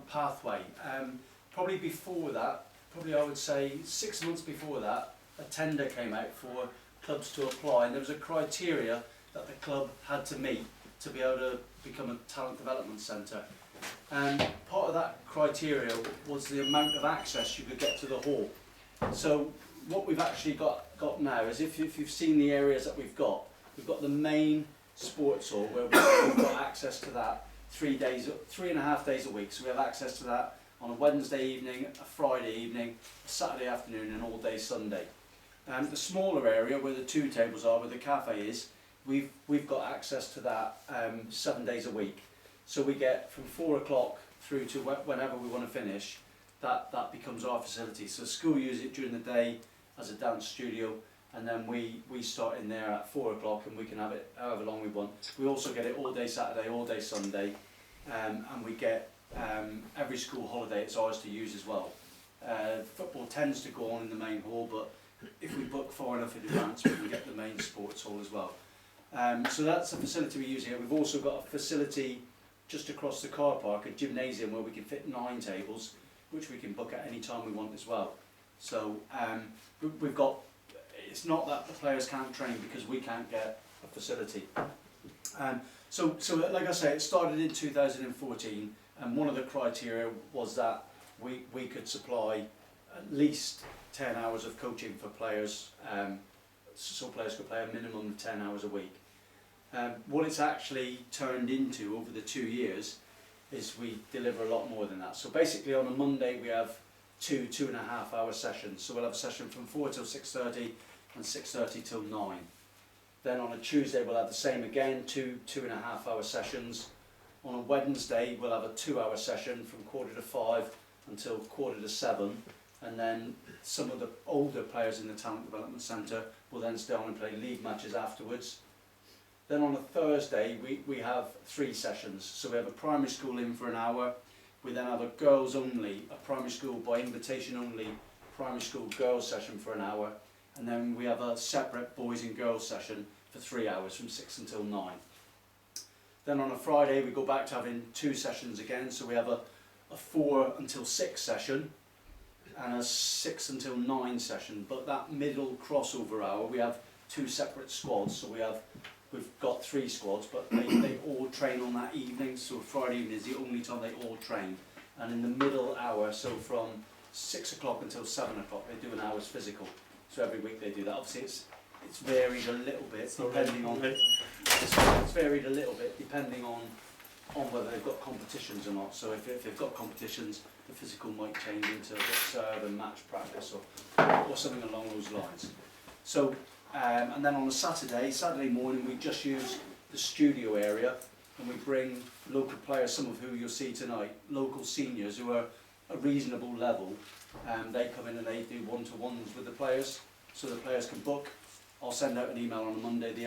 pathway. Probably before that, probably I would say 6 months before that, a tender came out for clubs to apply, and there was a criteria that the club had to meet to be able to become a talent development centre. And part of that criteria was the amount of access you could get to the hall. So what we've actually got now is, if you've seen the areas that we've got the main sports hall where we've got access to that 3.5 days a week. So we have access to that on a Wednesday evening, a Friday evening, a Saturday afternoon, and all day Sunday. The smaller area where the 2 tables are, where the cafe is, we've got access to that 7 days a week. So we get from 4 o'clock through to whenever we want to finish. That becomes our facility. So school use it during the day as a dance studio, and then we start in there at 4 o'clock, and we can have it however long we want. We also get it all day Saturday, all day Sunday, and we get every school holiday it's ours to use as well. Football tends to go on in the main hall, but if we book far enough in advance, we can get the main sports hall as well. So that's the facility we use here. We've also got a facility just across the car park, a gymnasium where we can fit 9 tables, which we can book at any time we want as well. So we've got, it's not that the players can't train because we can't get a facility. So like I say, it started in 2014, and one of the criteria was that we could supply at least 10 hours of coaching for players, so players could play a minimum of 10 hours a week. What it's actually turned into over the 2 years is we deliver a lot more than that. So basically on a Monday we have 2.5 hour sessions. So we'll have a session from 4 till 6:30 and 6:30 till 9. Then on a Tuesday we'll have the same again, 2.5 hour sessions. On a Wednesday we'll have a 2 hour session from 4:45 until 7:15. And then some of the older players in the Talent Development Centre will then stay on and play league matches afterwards. Then on a Thursday we have 3 sessions. So we have a primary school in for an hour. We then have a girls only, a primary school by invitation only, primary school girls session for an hour. And then we have a separate boys and girls session for 3 hours from 6 until 9. Then on a Friday we go back to having 2 sessions again. So we have a 4 until 6 session and a 6 until 9 session. But that middle crossover hour we have 2 separate squads. So we've got 3 squads, but they all train on that evening. So Friday evening is the only time they all train. And in the middle hour, so from 6 o'clock until 7 o'clock, they do an hour's physical. So every week they do that. Obviously it's varied a little bit depending on it's varied a little bit depending on whether they've got competitions or not. So if they've got competitions, the physical might change into a serve and match practice or something along those lines. So and then on a Saturday morning, we just use the studio area, and we bring local players, some of who you'll see tonight, local seniors who are a reasonable level. They come in and they do one-to-ones with the players, so the players can book. I'll send out an email on a Monday. The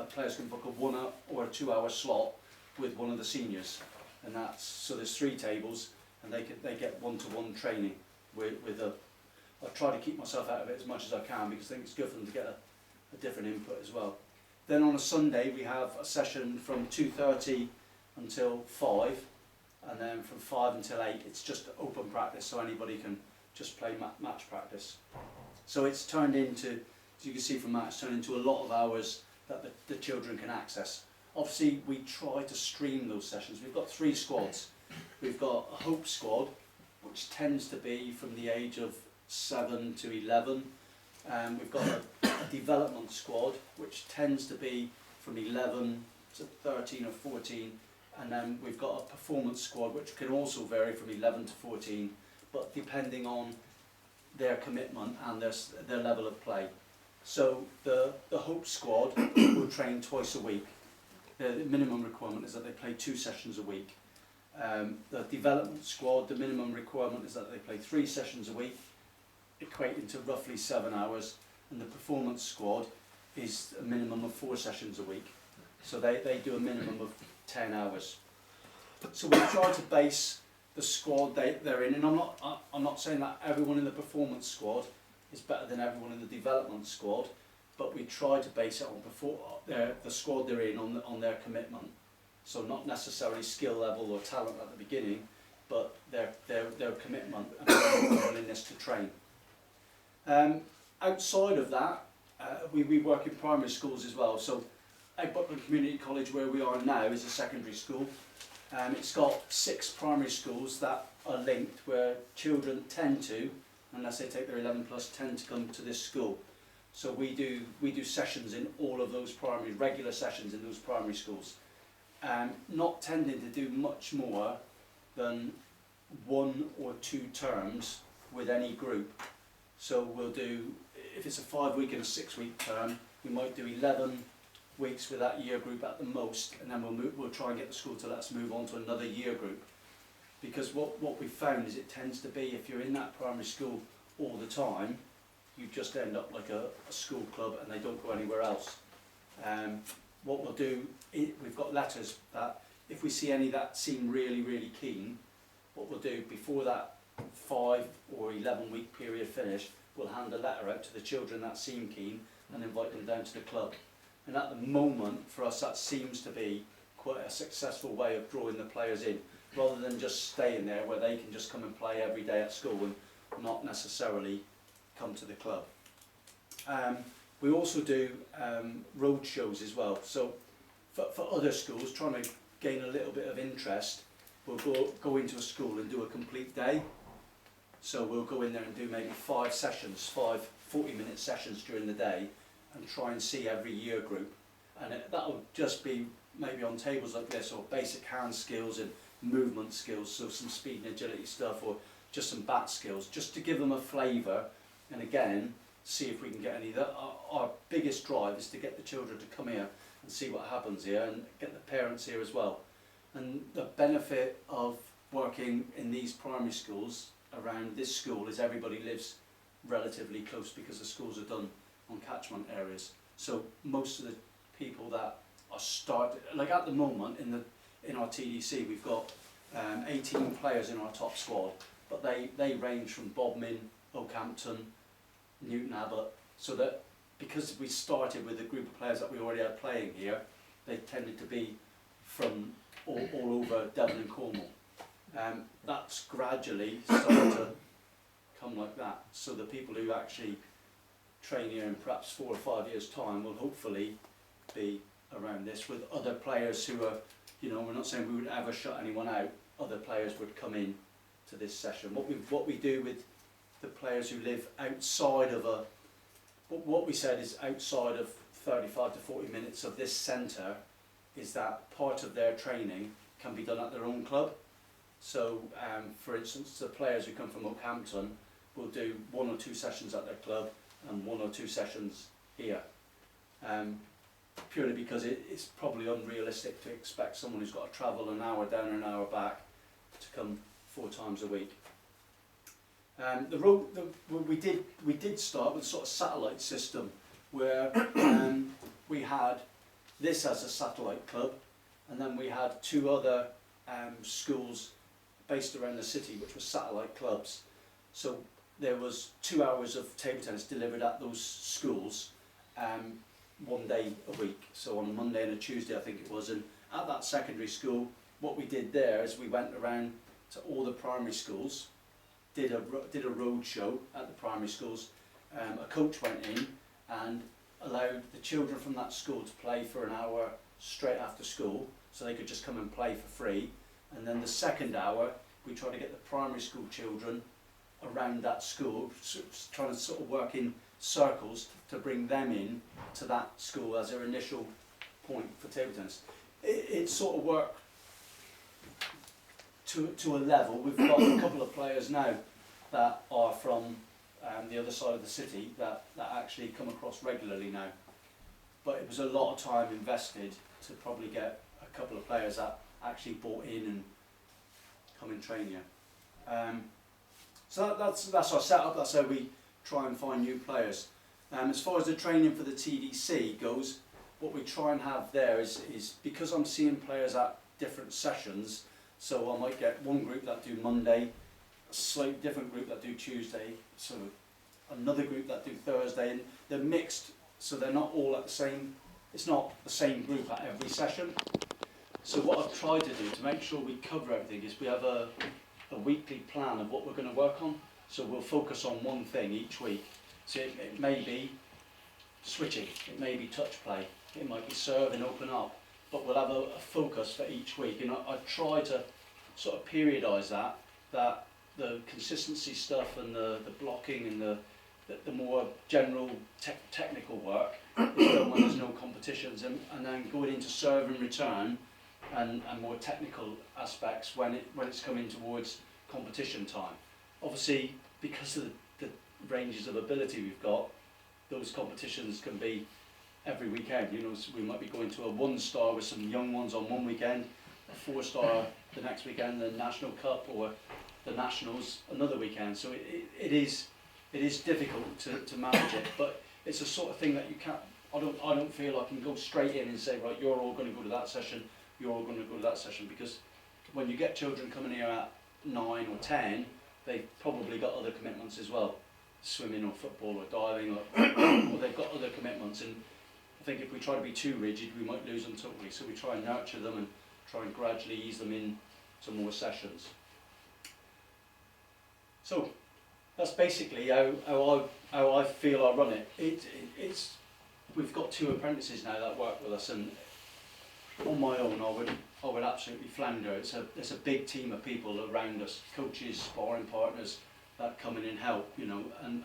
players can book a 1 or a 2 hour slot with one of the seniors, and so there's 3 tables, and they get one-to-one training with a. I try to keep myself out of it as much as I can because I think it's good for them to get a different input as well. Then on a Sunday we have a session from 2:30 until 5, and then from 5 until 8 it's just open practice, so anybody can just play match practice. So it's turned into, as you can see from that, it's turned into a lot of hours that the children can access. Obviously we try to stream those sessions. We've got 3 squads. We've got a Hope squad, which tends to be from the age of 7 to 11. We've got a development squad, which tends to be from 11 to 13 or 14, and then we've got a performance squad, which can also vary from 11 to 14, but depending on their commitment and their level of play. So the Hope squad will train twice a week. The minimum requirement is that they play 2 sessions a week. The development squad, the minimum requirement is that they play 3 sessions a week, equating to roughly 7 hours, and the performance squad is a minimum of 4 sessions a week. So they do a minimum of 10 hours. So we try to base the squad they're in, and I'm not saying that everyone in the performance squad is better than everyone in the development squad, but we try to base it on the squad they're in on their commitment. So not necessarily skill level or talent at the beginning, but their commitment and their willingness to train. Outside of that, we work in primary schools as well. So Buckland Community College, where we are now, is a secondary school. It's got 6 primary schools that are linked, where children tend to, unless they take their 11 plus, tend to come to this school. So we do sessions in all of those regular sessions in those primary schools. Not tending to do much more than 1 or 2 terms with any group. So we'll do, if it's a 5-week and a 6-week term, we might do 11 weeks with that year group at the most, and then we'll try and get the school to let us move on to another year group. Because what we've found is it tends to be, if you're in that primary school all the time, you just end up like a school club and they don't go anywhere else. What we'll do, we've got letters that if we see any that seem really, really keen, what we'll do before that 5 or 11 week period finish, we'll hand a letter out to the children that seem keen and invite them down to the club. And at the moment, for us, that seems to be quite a successful way of drawing the players in, rather than just staying there where they can just come and play every day at school and not necessarily come to the club. We also do road shows as well. So for other schools, trying to gain a little bit of interest, we'll go into a school and do a complete day. So we'll go in there and do maybe 5 sessions, 5 40-minute sessions during the day, and try and see every year group. And that'll just be maybe on tables like this, or basic hand skills and movement skills, so some speed and agility stuff, or just some bat skills, just to give them a flavour, and again, see if we can get any. Our biggest drive is to get the children to come here and see what happens here, and get the parents here as well. And the benefit of working in these primary schools around this school is everybody lives relatively close, because the schools are done on catchment areas. So most of the people that are started, like at the moment in our TDC, we've got 18 players in our top squad, but they range from Bodmin, Oakhampton, Newton Abbot, so that because we started with a group of players that we already had playing here, they tended to be from all over Devon and Cornwall. That's gradually started to come like that, so the people who actually train here in perhaps 4 or 5 years' time will hopefully be around this, with other players who are, we're not saying we would ever shut anyone out, other players would come in to this session. What we do with the players who live outside of what we said is outside of 35 to 40 minutes of this centre, is that part of their training can be done at their own club. So for instance, the players who come from Oakhampton will do 1 or 2 sessions at their club and 1 or 2 sessions here. Purely because it's probably unrealistic to expect someone who's got to travel an hour down and an hour back to come 4 times a week. We did start with a sort of satellite system, where we had this as a satellite club, and then we had 2 other schools based around the city which were satellite clubs. So there was 2 hours of table tennis delivered at those schools, 1 day a week, so on a Monday and a Tuesday I think it was. And at that secondary school, what we did there is we went around to all the primary schools, did a road show at the primary schools. A coach went in and allowed the children from that school to play for an hour straight after school, so they could just come and play for free. And then the second hour, we tried to get the primary school children around that school, trying to sort of work in circles to bring them in to that school as their initial point for table tennis. It sort of worked to a level. We've got a couple of players now that are from the other side of the city that actually come across regularly now. But it was a lot of time invested to probably get a couple of players that actually bought in and come and train here. So that's our setup. That's how we try and find new players. As far as the training for the TDC goes, what we try and have there is because I'm seeing players at different sessions, so I might get one group that do Monday, a slightly different group that do Tuesday, so another group that do Thursday, and they're mixed, so they're not all at the same, it's not the same group at every session. So what I've tried to do to make sure we cover everything is we have a a weekly plan of what we're going to work on. So we'll focus on one thing each week. So it may be switching, it may be touch play, it might be serve and open up, but we'll have a focus for each week. And I try to sort of periodise that the consistency stuff and the blocking and the more general technical work is done when there's no competitions, and then going into serve and return and more technical aspects when it's coming towards competition time. Obviously, because of the ranges of ability we've got, those competitions can be every weekend. You know, so we might be going to a 1-star with some young ones on one weekend, a 4-star the next weekend, the National Cup or the Nationals another weekend. So it is difficult to manage it, but it's a sort of thing that you can't. I don't feel I can go straight in and say, right, you're all going to go to that session, you're all going to go to that session, because when you get children coming here at 9 or 10, they've probably got other commitments as well, swimming or football or diving, or they've got other commitments. And I think if we try to be too rigid, we might lose them totally. So we try and nurture them and try and gradually ease them in to more sessions. So that's basically how I feel I run it. We've got 2 apprentices now that work with us, and on my own I would absolutely flounder. It's a big team of people around us, coaches, sparring partners that come in and help, you know, and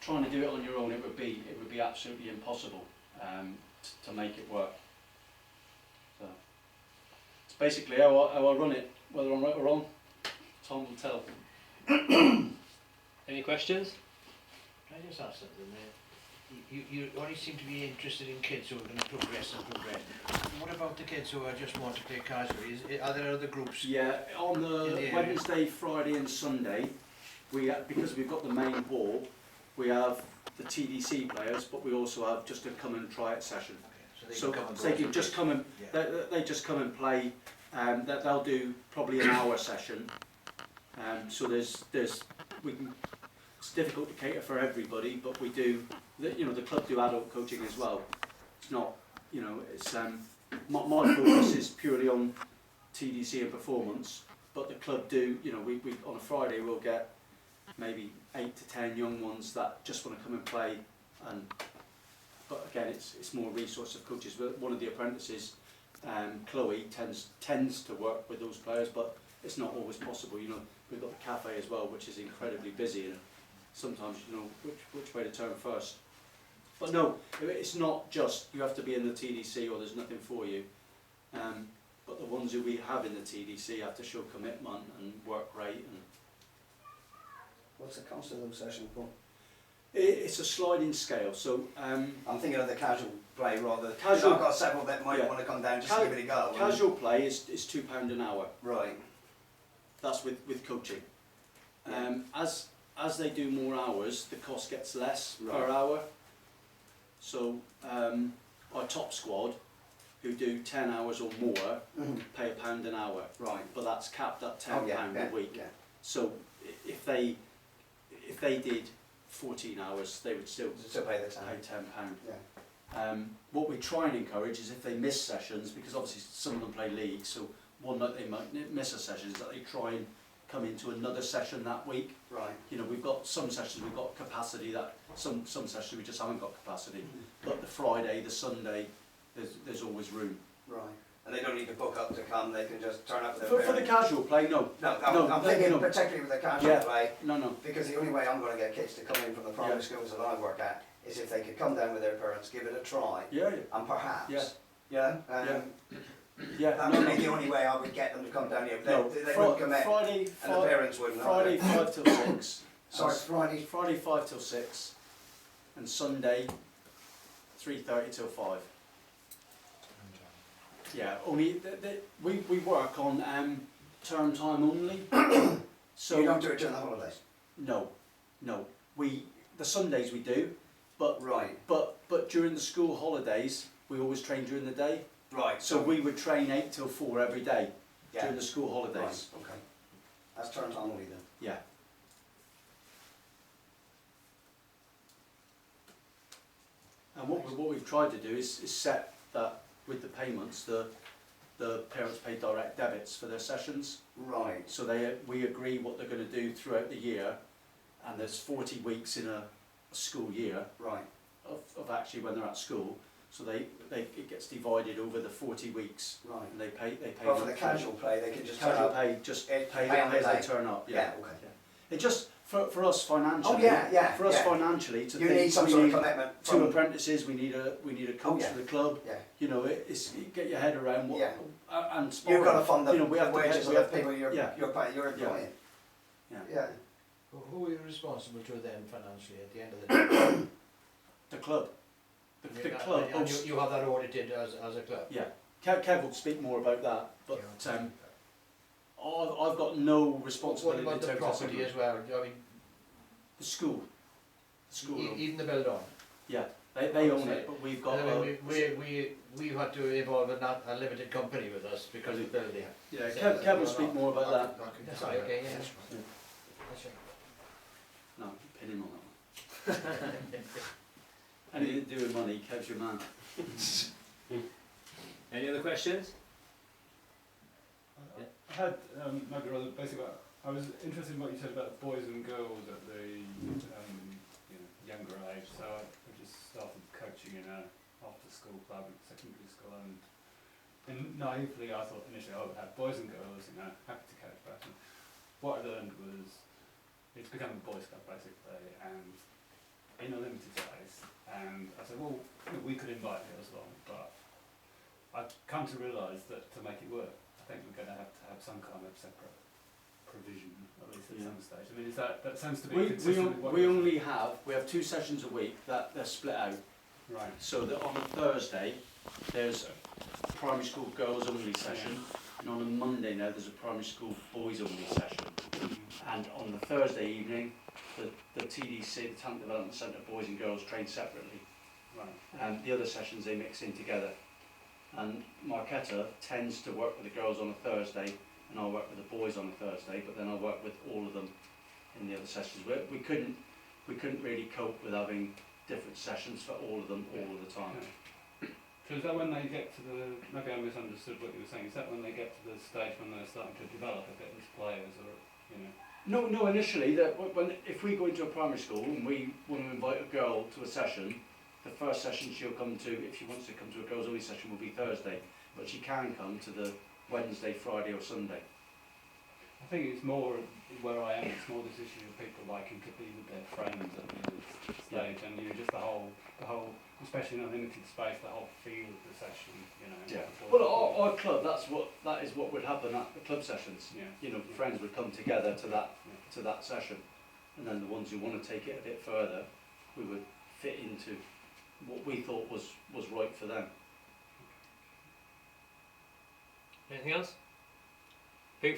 trying to do it on your own, it would be absolutely impossible to make it work. So it's basically how I run it. Whether I'm right or wrong, Tom will tell. Any questions? Can I just ask something there? You only seem to be interested in kids who are going to progress. What about the kids who just want to play casually? Are there other groups? Yeah, on the Wednesday, Friday and Sunday, because we've got the main hall, we have the TDC players, but we also have just a come and try it session. Okay, so they can just come and they just come and play. They'll do probably an hour session. So it's difficult to cater for everybody, but we do. The club do adult coaching as well. It's not, it's my focus is purely on TDC and performance, but the club do. We on a Friday we'll get maybe 8 to 10 young ones that just want to come and play. But again, it's more resource of coaches. But one of the apprentices, Chloe, tends to work with those players, but it's not always possible. We've got the cafe as well, which is incredibly busy, and sometimes which way to turn first. But no, it's not just you have to be in the TDC or there's nothing for you. But the ones who we have in the TDC have to show commitment and work rate. And what's the cost of those sessions for? It's a sliding scale. So I'm thinking of the casual play rather. Casual. I've got several that might want to come down just to give it a go. Casual play is £2 an hour. Right. That's with coaching. As they do more hours, the cost gets less per hour. So our top squad, who do 10 hours or more, pay £1 an hour. Right. But that's capped at £10 a week. Yeah. So if they did 14 hours, they would still pay the £10. Yeah. What we try and encourage is if they miss sessions, because obviously some of them play league, so one night they might miss a session, is that they try and come into another session that week. Right. We've got some sessions we've got capacity that some sessions we just haven't got capacity. But the Friday, the Sunday, there's always room. Right. And they don't need to book up to come, they can just turn up with For the casual play, no. I'm thinking particularly with the casual play. No. Because the only way I'm going to get kids to come in from the primary schools that I work at is if they could come down with their parents, give it a try. Yeah. And perhaps. Yeah. That would be the only way I would get them to come down here. They wouldn't commit. Friday, and the parents wouldn't. Friday 5 till 6. Sorry, Friday 5 till 6, and Sunday 3:30 till 5. Yeah, only we work on term time only. So you don't do it during the holidays. No. The Sundays we do, but right. But during the school holidays we always train during the day. Right. So we would train 8 till 4 every day during the school holidays. Right. Okay. That's term time only then. Yeah. And what we've tried to do is set that with the payments, the the parents pay direct debits for their sessions. Right. So we agree what they're going to do throughout the year, and there's 40 weeks in a school year Right. of actually when they're at school. So it gets divided over the 40 weeks, Right. and they pay. But for the casual play, they can just casual turn up. pay, just It- pay pay on the as they day. turn up. Yeah. Okay. It just for us financially. Oh yeah. For us yeah. financially, to You think need some we sort of need commitment. two From, apprentices. We need a coach yeah. for the club. yeah. You know, you get your head around what Yeah. And You've sparring. got to fund the, You know, we the have to pay- wages we of have the to- people you're yeah. employing. Yeah. Yeah. Who are you responsible to then financially at the end of the day? The club. The And club. you have that audited as a club? Yeah. Kev will speak more about that, but I've got no What responsibility about the in terms of property as well? I mean, the school. The school. even the build on? Yeah. They own it, but we've got. We've had to involve a limited company with us because of building. Yeah. Kev will speak more about that. That's right, okay, yeah. Yeah. That's right. No, pin him on that one. Anything to do with money, Kev's your man. Any other questions? I had maybe rather basically. I was interested in what you said about boys and girls at the younger age. So I just started coaching in a after-school club at secondary school, and naively I thought initially I would have boys and girls. Happy to coach that. And what I learned was it's become a boys' club basically, and in a limited space. And I said, well, we could invite girls along, but I've come to realise that to make it work, I think we're going to have some kind of separate provision, at least at some stage. I mean, is that sounds to be consistent with what We only have 2 sessions a week that they're split out. right. So that on a Thursday there's a primary school girls only session, and on a Monday now there's a primary school boys only session. And on the Thursday evening, the TDC, the Talent Development Centre, boys and girls train separately. Right. And the other sessions they mix in together. And Marquetta tends to work with the girls on a Thursday, and I'll work with the boys on a Thursday, but then I'll work with all of them in the other sessions. We couldn't really cope with having different sessions for all of them all of the time. Okay. So is that when they get to maybe I misunderstood what you were saying, is that when they get to the stage when they're starting to develop a bit as players, or No, initially, if we go into a primary school and we want to invite a girl to a session, the first session she'll come to, if she wants to come to a girls only session, will be Thursday, but she can come to the Wednesday, Friday or Sunday. I think it's more where I am, it's more this issue of people liking to be with their friends at the stage, and just the whole, especially in a limited space, the whole feel of the session, Yeah. Well, our club, that is what would happen at the club sessions. Yeah. Friends would come together to that session, and then the ones who want to take it a bit further, we would fit into what we thought was right for them. Anything else?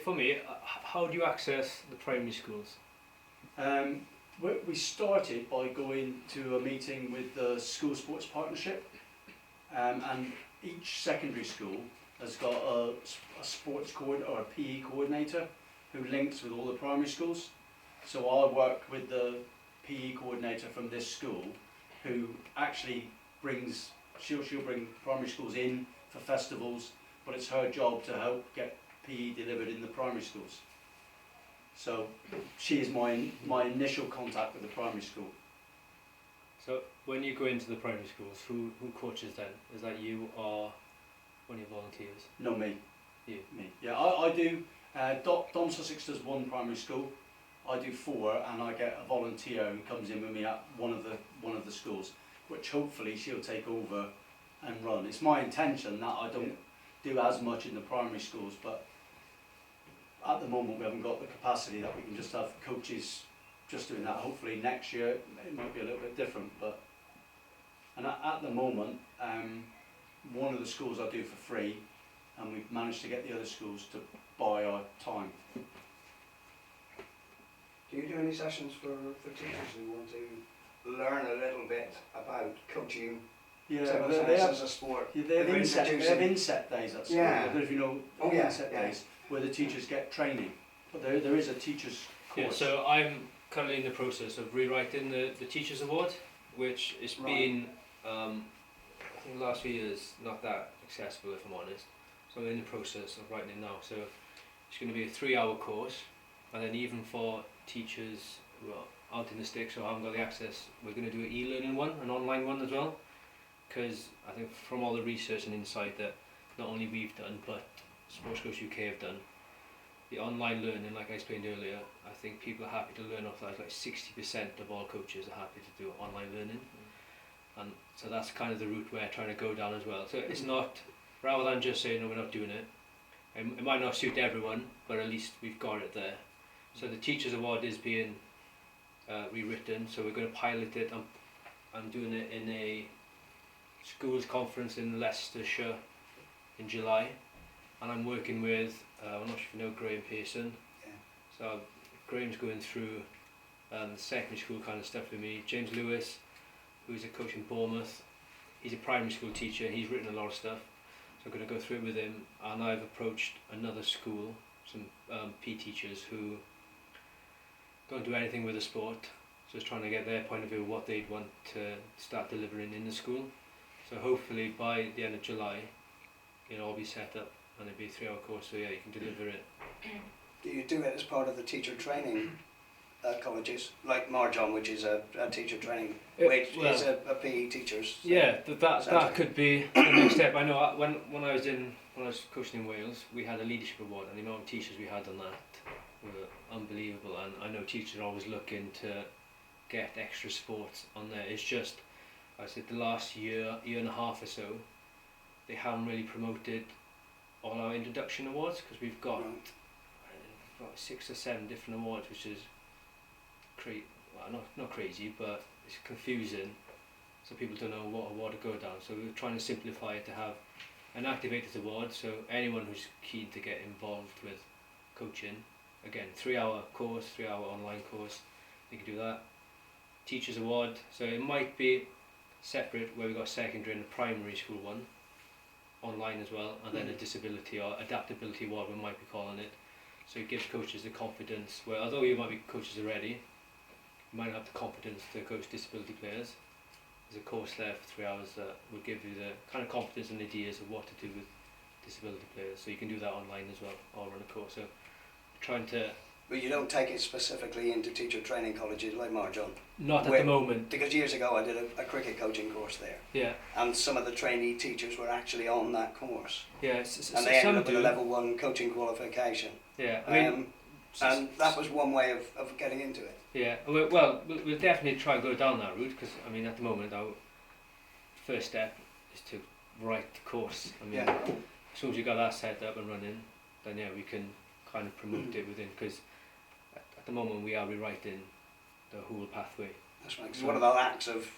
For me, how do you access the primary schools? We started by going to a meeting with the School Sports Partnership, and each secondary school has got a sports coordinator or a PE coordinator who links with all the primary schools. So I work with the PE coordinator from this school, who actually she'll bring primary schools in for festivals, but it's her job to help get PE delivered in the primary schools. So she is my initial contact with the primary school. So when you go into the primary schools, who coaches then? Is that you or one of your volunteers? No, me. You? Me. Yeah, I do. Dom Sussex does one primary school. I do 4, and I get a volunteer who comes in with me at one of the schools, which hopefully she'll take over and run. It's my intention that I don't do as much in the primary schools, but at the moment we haven't got the capacity that we can just have coaches just doing that. Hopefully next year it might be a little bit different, and at the moment one of the schools I do for free, and we've managed to get the other schools to buy our time. Do you do any sessions for teachers who want to learn a little bit about coaching? Yeah, they have as a sport. they have inset days at school. Yeah. I don't know if you know inset days where the teachers get training, but there is a teachers course. Yeah, so I'm currently in the process of rewriting the Teachers Award, which has been, I think the last few years, not that accessible if I'm honest. So I'm in the process of writing it now. So it's going to be a 3-hour course, and then even for teachers who are out in the sticks or haven't got the access, we're going to do an e-learning one, an online one as well. Because I think from all the research and insight that not only we've done, but Sports Coach UK have done, the online learning, like I explained earlier, I think people are happy to learn off that. Like 60% of all coaches are happy to do online learning. And so that's kind of the route we're trying to go down as well. So it's not, rather than just saying, no, we're not doing it, it might not suit everyone, but at least we've got it there. So the Teachers Award is being rewritten, so we're going to pilot it. I'm doing it in a schools conference in Leicestershire in July, and I'm working with, I'm not sure if you know Graham Pearson. Yeah. So Graham's going through the secondary school kind of stuff with me. James Lewis, who's a coach in Bournemouth, he's a primary school teacher, he's written a lot of stuff, so I'm going to go through it with him. And I've approached another school, some PE teachers who don't do anything with the sport, so just trying to get their point of view of what they'd want to start delivering in the school. So hopefully by the end of July it'll all be set up and it'll be a 3-hour course, so yeah, you can deliver it. Do you do it as part of the teacher training colleges, like Marjon, which is a teacher training, which is a PE teacher's? Yeah, that could be the next step. I know when I was coaching in Wales, we had a leadership award, and the amount of teachers we had on that were unbelievable. And I know teachers are always looking to get extra sports on there. It's just, I said, the last year and a half or so, they haven't really promoted all our introduction awards, because we've got about 6 or 7 different awards, which is not crazy, but it's confusing, so people don't know what award to go down. So we're trying to simplify it to have an activators award, so anyone who's keen to get involved with coaching, again, 3-hour course, 3-hour online course, they can do that. Teachers award, so it might be separate where we got a secondary and a primary school one online as well, and then a disability or adaptability award we might be calling it. So it gives coaches the confidence where, although you might be coaches already, you might have the confidence to coach disability players. There's a course there for 3 hours that will give you the kind of confidence and ideas of what to do with disability players. So you can do that online as well, or run a course. So trying to... But you don't take it specifically into teacher training colleges like Marjon? Not at the moment. Because years ago I did a cricket coaching course there. Yeah. And some of the trainee teachers were actually on that course. Yeah. And they ended up with a level 1 coaching qualification. Yeah. I mean, and that was one way of getting into it. Yeah. Well, we'll definitely try and go down that route, because I mean, at the moment our first step is to write the course. I mean, as soon as you got that set up and running, then yeah, we can kind of promote it within, because at the moment we are rewriting the whole pathway. That's right. 'Cause one of the lacks of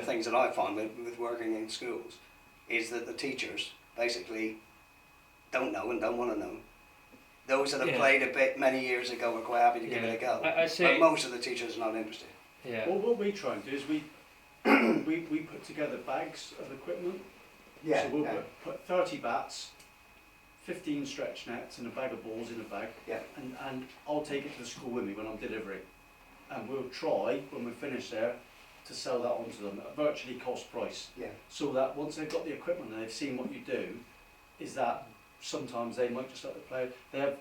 things that I find with working in schools is that the teachers basically don't know and don't want to know. Those that have played a bit many years ago are quite happy to give it a go. I'd say, but most of the teachers are not interested. Yeah. Well, what we try and do is we put together bags of equipment. Yeah. So we'll put 30 bats, 15 stretch nets and a bag of balls in a bag. Yeah. And I'll take it to the school with me when I'm delivering. And we'll try, when we finish there, to sell that on to them at virtually cost price. Yeah. So that once they've got the equipment and they've seen what you do, is that sometimes they might just let the player. They have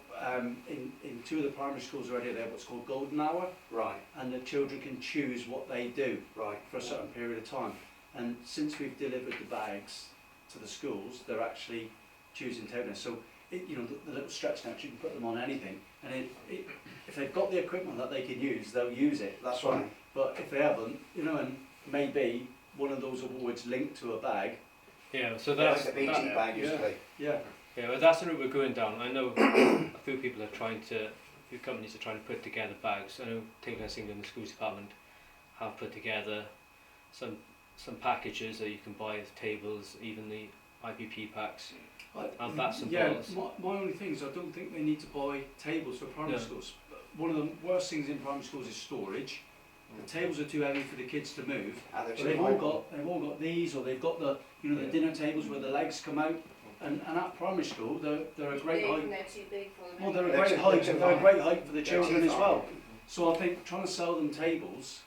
in 2 of the primary schools already, they have what's called golden hour, Right. and the children can choose what they do Right. for a certain period of time. And since we've delivered the bags to the schools, they're actually choosing tennis. So you know, the little stretch nets, you can put them on anything, and if they've got the equipment that they can use, they'll use it. That's right. But if they haven't, you know, and maybe one of those awards linked to a bag. Yeah. So Like that's the BT bag used to be. Yeah. Yeah, well, that's the route we're going down. I know a few people are trying to, a few companies are trying to put together bags. I know Table England in the schools department have put together some packages that you can buy with tables, even the IPP packs, and bats and balls. My only thing is I don't think they need to buy tables for primary schools. One of the worst things in primary schools is storage. The tables are too heavy for the kids to move. And But they've all got these, or they've got the the dinner tables where the legs come out. And at primary school, they're a great height. They're too big for them. Well, they're a They're great too- height. they're too They're a high. great height for the They're children too as far. well. So I think trying to sell them tables,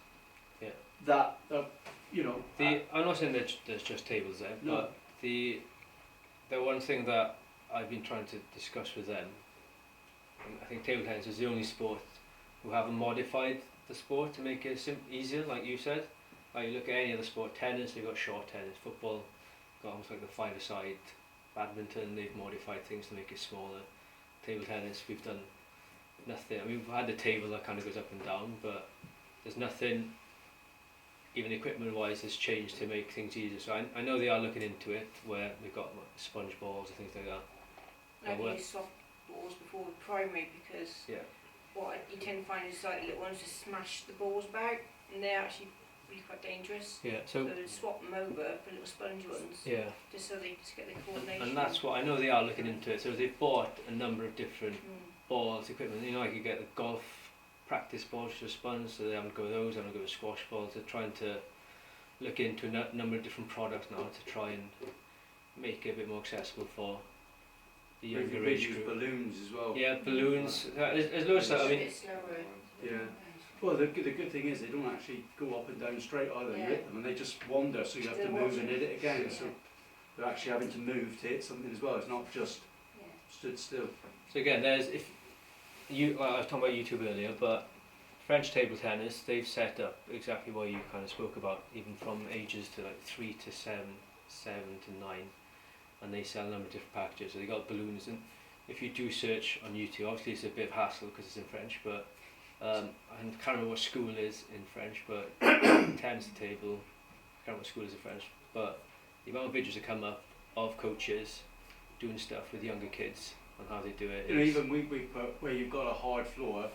that you know. I'm not saying there's just tables there, No. but the one thing that I've been trying to discuss with them, I think table tennis is the only sport who haven't modified the sport to make it easier, like you said. Like you look at any other sport, tennis, they've got short tennis, football, got almost like the five-a-side, badminton, they've modified things to make it smaller. Table tennis, we've done nothing. I mean, we've had the table that kind of goes up and down, but there's nothing, even equipment-wise, has changed to make things easier. So I know they are looking into it, where we've got like, sponge balls and things like that. I've used soft balls before with primary because what you tend to find is like little ones just smash the balls about and they're actually really quite dangerous. Yeah, so they swap them over for little sponge ones. Yeah. Just so they just get the coordination. And that's what I know they are looking into it. So they've bought a number of different balls, equipment. You know, like you get the golf practice balls for sponge, so they haven't got those. They haven't got the squash balls. They're trying to look into a number of different products now to try and make it a bit more accessible for the younger age group. Balloons as well. Yeah, balloons. There's loads of. I mean, yeah. Well, the good thing is they don't actually go up and down straight either. You hit them and they just wander, so you have to move and hit it again. So they're actually having to move to hit something as well. It's not just stood still. So again, there's if you. Well, I was talking about YouTube earlier, but French table tennis, they've set up exactly what you kind of spoke about, even from ages to like 3 to 7, 7 to 9, and they sell a number of different packages. So they got balloons, and if you do search on YouTube, obviously it's a bit of hassle because it's in French, but I can't remember what school is in French, but tennis table, I can't remember what school is in French, but the amount of videos that come up of coaches doing stuff with younger kids and how they do it. You know, even we put where you've got a hard floor,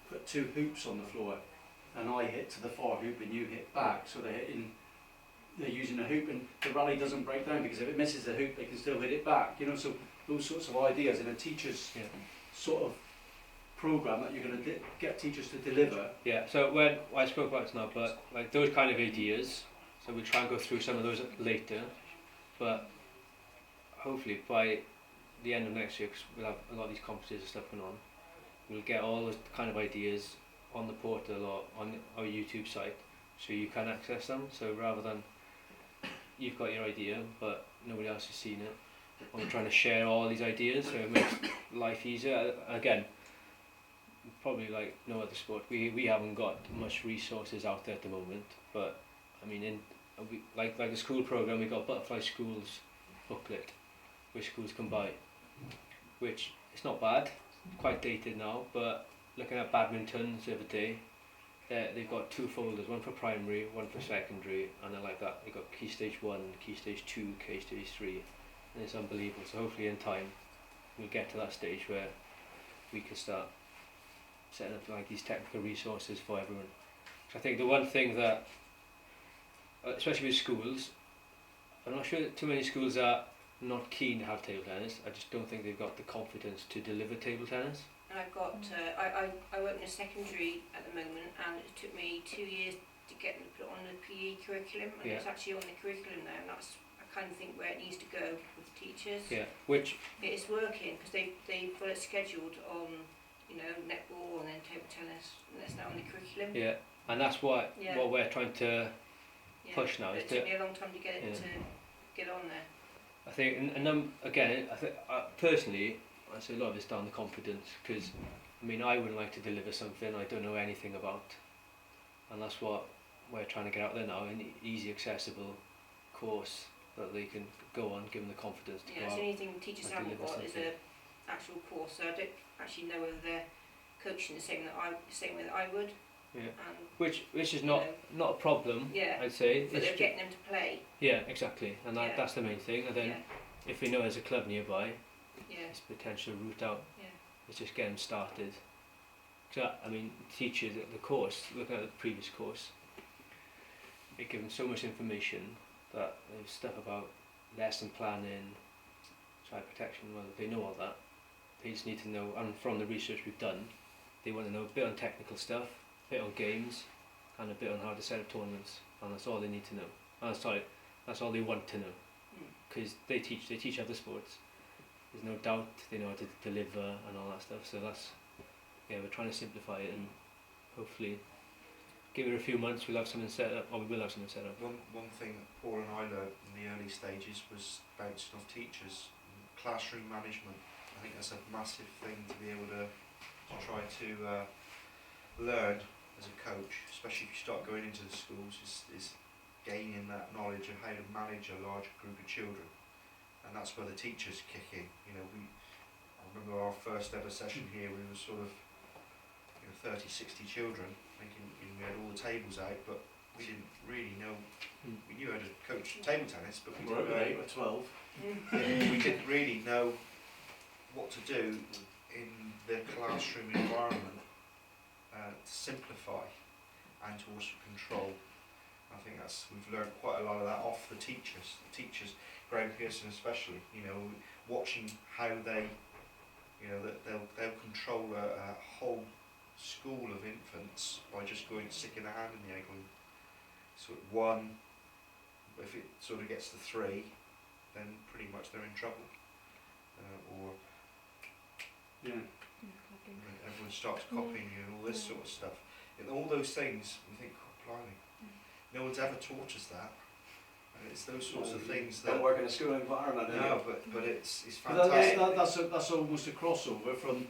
put 2 hoops on the floor, and I hit to the far hoop and you hit back, so they're using a hoop, and the rally doesn't break down because if it misses the hoop, they can still hit it back. You know, so those sorts of ideas in a teacher's sort of program that you're going to get teachers to deliver. Yeah. So when I spoke about it now, but like those kind of ideas, so we'll try and go through some of those later, but hopefully by the end of next year, because we'll have a lot of these competitions and stuff going on, we'll get all those kind of ideas on the portal or on our YouTube site, so you can access them. So rather than you've got your idea but nobody else has seen it, we're trying to share all these ideas so it makes life easier. Again, probably like no other sport, we haven't got much resources out there at the moment, but I mean like the school program, we got Butterfly Schools booklet which schools can buy, which it's not bad, quite dated now, but looking at badminton the other day, they've got 2 folders, one for primary, one for secondary, and they're like that. They've got Key Stage 1, Key Stage 2, Key Stage 3, and it's unbelievable. So hopefully in time we'll get to that stage where we can start setting up like these technical resources for everyone. So I think the one thing that, especially with schools, I'm not sure that too many schools are not keen to have table tennis. I just don't think they've got the confidence to deliver table tennis. And I've got, I work in a secondary at the moment, and it took me 2 years to get them to put it on the PE curriculum, and it's actually on the curriculum now, and that's, I kind of think, where it needs to go with the teachers. Yeah, which it is working because they've got it scheduled on, you know, netball and then table tennis, and that's now on the curriculum. Yeah, and that's what we're trying to push now. It took me a long time to get it to get on there. I think, and again, I think personally, I say a lot of it's down to confidence, because I mean I wouldn't like to deliver something I don't know anything about, and that's what we're trying to get out there now, an easy accessible course that they can go on, give them the confidence to go so out. anything teachers haven't got is an actual course, so I don't actually know whether they're coaching the same way that I would. Yeah. Which is not a problem. Yeah. I'd say. But they're getting them to play. Yeah, exactly, and that's the main thing. And then if we know there's a club nearby, it's a potential route out. Yeah. It's just getting started. So I mean, teachers at the course, looking at the previous course, they give them so much information that there's stuff about lesson planning, child protection. Well, they know all that. They just need to know, and from the research we've done, they want to know a bit on technical stuff, a bit on games, and a bit on how to set up tournaments, and that's all they need to know. And that's all they want to know, because they teach other sports. There's no doubt they know how to deliver and all that stuff. So we're trying to simplify it, and hopefully give it a few months, we'll have something set up, or we will have something set up. One thing that Paul and I learned in the early stages was bouncing off teachers. classroom management. I think that's a massive thing to be able to try to learn as a coach, especially if you start going into the schools, is gaining that knowledge of how to manage a large group of children. And that's where the teachers kick in. You know, I remember our first ever session here, we were sort of 30, 60 children, thinking we had all the tables out, but we didn't really know. We knew how to coach table tennis, but we We're didn't over know. 8 or 12. We didn't really know what to do in the classroom environment to simplify and to also control. I think we've learned quite a lot of that off the teachers. The teachers, Graham Pearson especially, watching how they, that they'll control a whole school of infants by just sticking a hand in the air, going sort of 1. If it sort of gets to 3, then pretty much they're in trouble. Or everyone starts copying you and all this sort of stuff. And all those things, we think, oh, blimey, no one's ever taught us that. And it's those sorts of things that don't work in a school environment. no, but it's But fantastic. that's almost a crossover from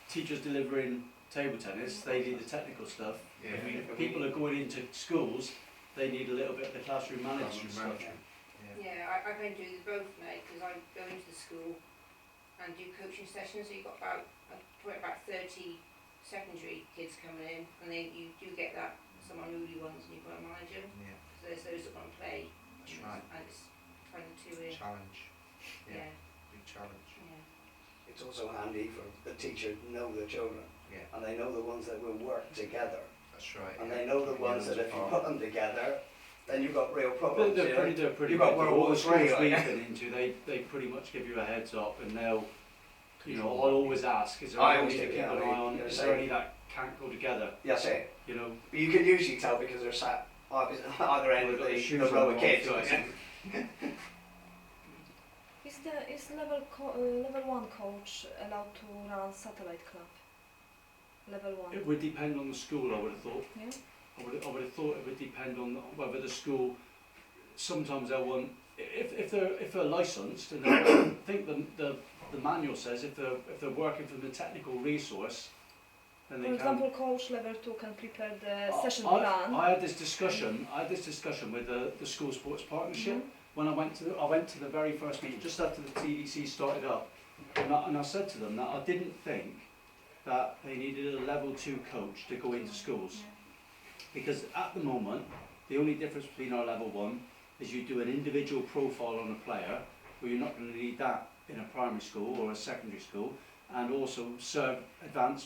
teachers delivering table tennis. They need the technical stuff. Yeah. If people are going into schools, they need a little bit of the classroom management stuff. Yeah, I can do both now because I go into the school and do coaching sessions. So you've got probably about 30 secondary kids coming in, and then you do get some unruly ones, and you've got to manage them. Yeah, So there's those that want to play. that's right. And it's kind of two in. Challenge. Yeah, Yeah. big challenge. Yeah. It's also handy for the teacher to know the children, Yeah, and they know the ones that will work together, that's right. and yeah. they know the Keeping ones those that if you apart. put them together, then you've got real But problems. they're pretty You've got good. World All War the schools III, we've like. been into, they pretty much give you a heads up, and they'll, I'll always ask, is there I any always to think, keep yeah, an I eye mean, on? you're Is there saying- any that can't go together? Yes, yeah. But You can usually tell because they're sat either end of They've got their the shoes row on of or kids. off, like, Is level 1 coach allowed to run satellite club? Level 1. it would depend on the school, I would have thought. Yeah. I would have thought it would depend on whether the school. Sometimes they'll want if they're licensed, and I think the manual says if they're working from the technical resource, then For they can. example, coach level 2 can prepare the session I plan. had this discussion. with the school sports partnership when I went to the very first meeting just after the TDC started up, and I said to them that I didn't think that they needed a level 2 coach to go into schools, because at the moment the only difference between our level 1 is you do an individual profile on a player, where you're not going to need that in a primary school or a secondary school, and also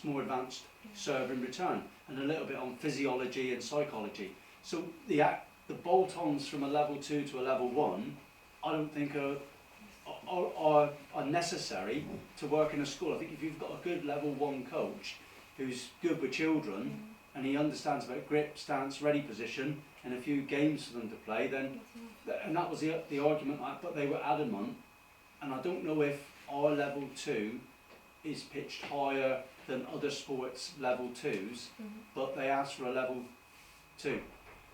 more advanced serve and return, and a little bit on physiology and psychology. So the bolt-ons from a level 2 to a level 1, I don't think are necessary to work in a school. I think if you've got a good level 1 coach who's good with children and he understands about grip, stance, ready position, and a few games for them to play, then, and that was the argument, but they were adamant, and I don't know if our level 2 is pitched higher than other sports level 2s, but they asked for a level 2.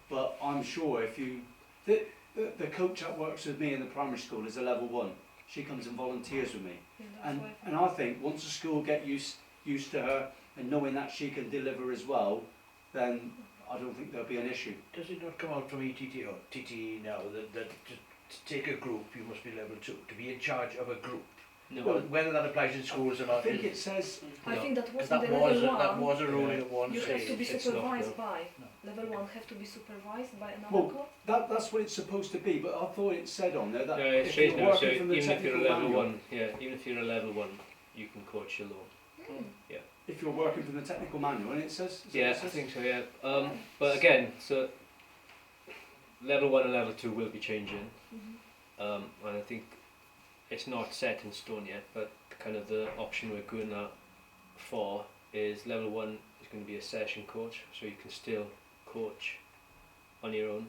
But I'm sure if you, the coach that works with me in the primary school is a level 1. She comes and volunteers with me, and I think once the school get used to her and knowing that she can deliver as well, then I don't think there'll be an issue. Does it not come out from ETT or TTE now that to take a group you must be level 2, to be in charge of a group? No, Well, whether that applies in schools or not, I think it says, I No, think that was because in the that level 1. that was a ruling at one You have to stage. be it's not, supervised no. by. No. Level 1 have to be supervised by another Well, coach. that's what it's supposed to be, but I thought it said on there that Yeah, it's if changed you're now, so working from the even if you're a technical level manual, 1, even if you're a level 1, you can coach alone. if you're working from the technical manual, and it says, is that Yeah, what it I says? think so, yeah. But again, so level 1 and level 2 will be changing, and I think it's not set in stone yet, but kind of the option we're going at for is level 1 is going to be a session coach, so you can still coach on your own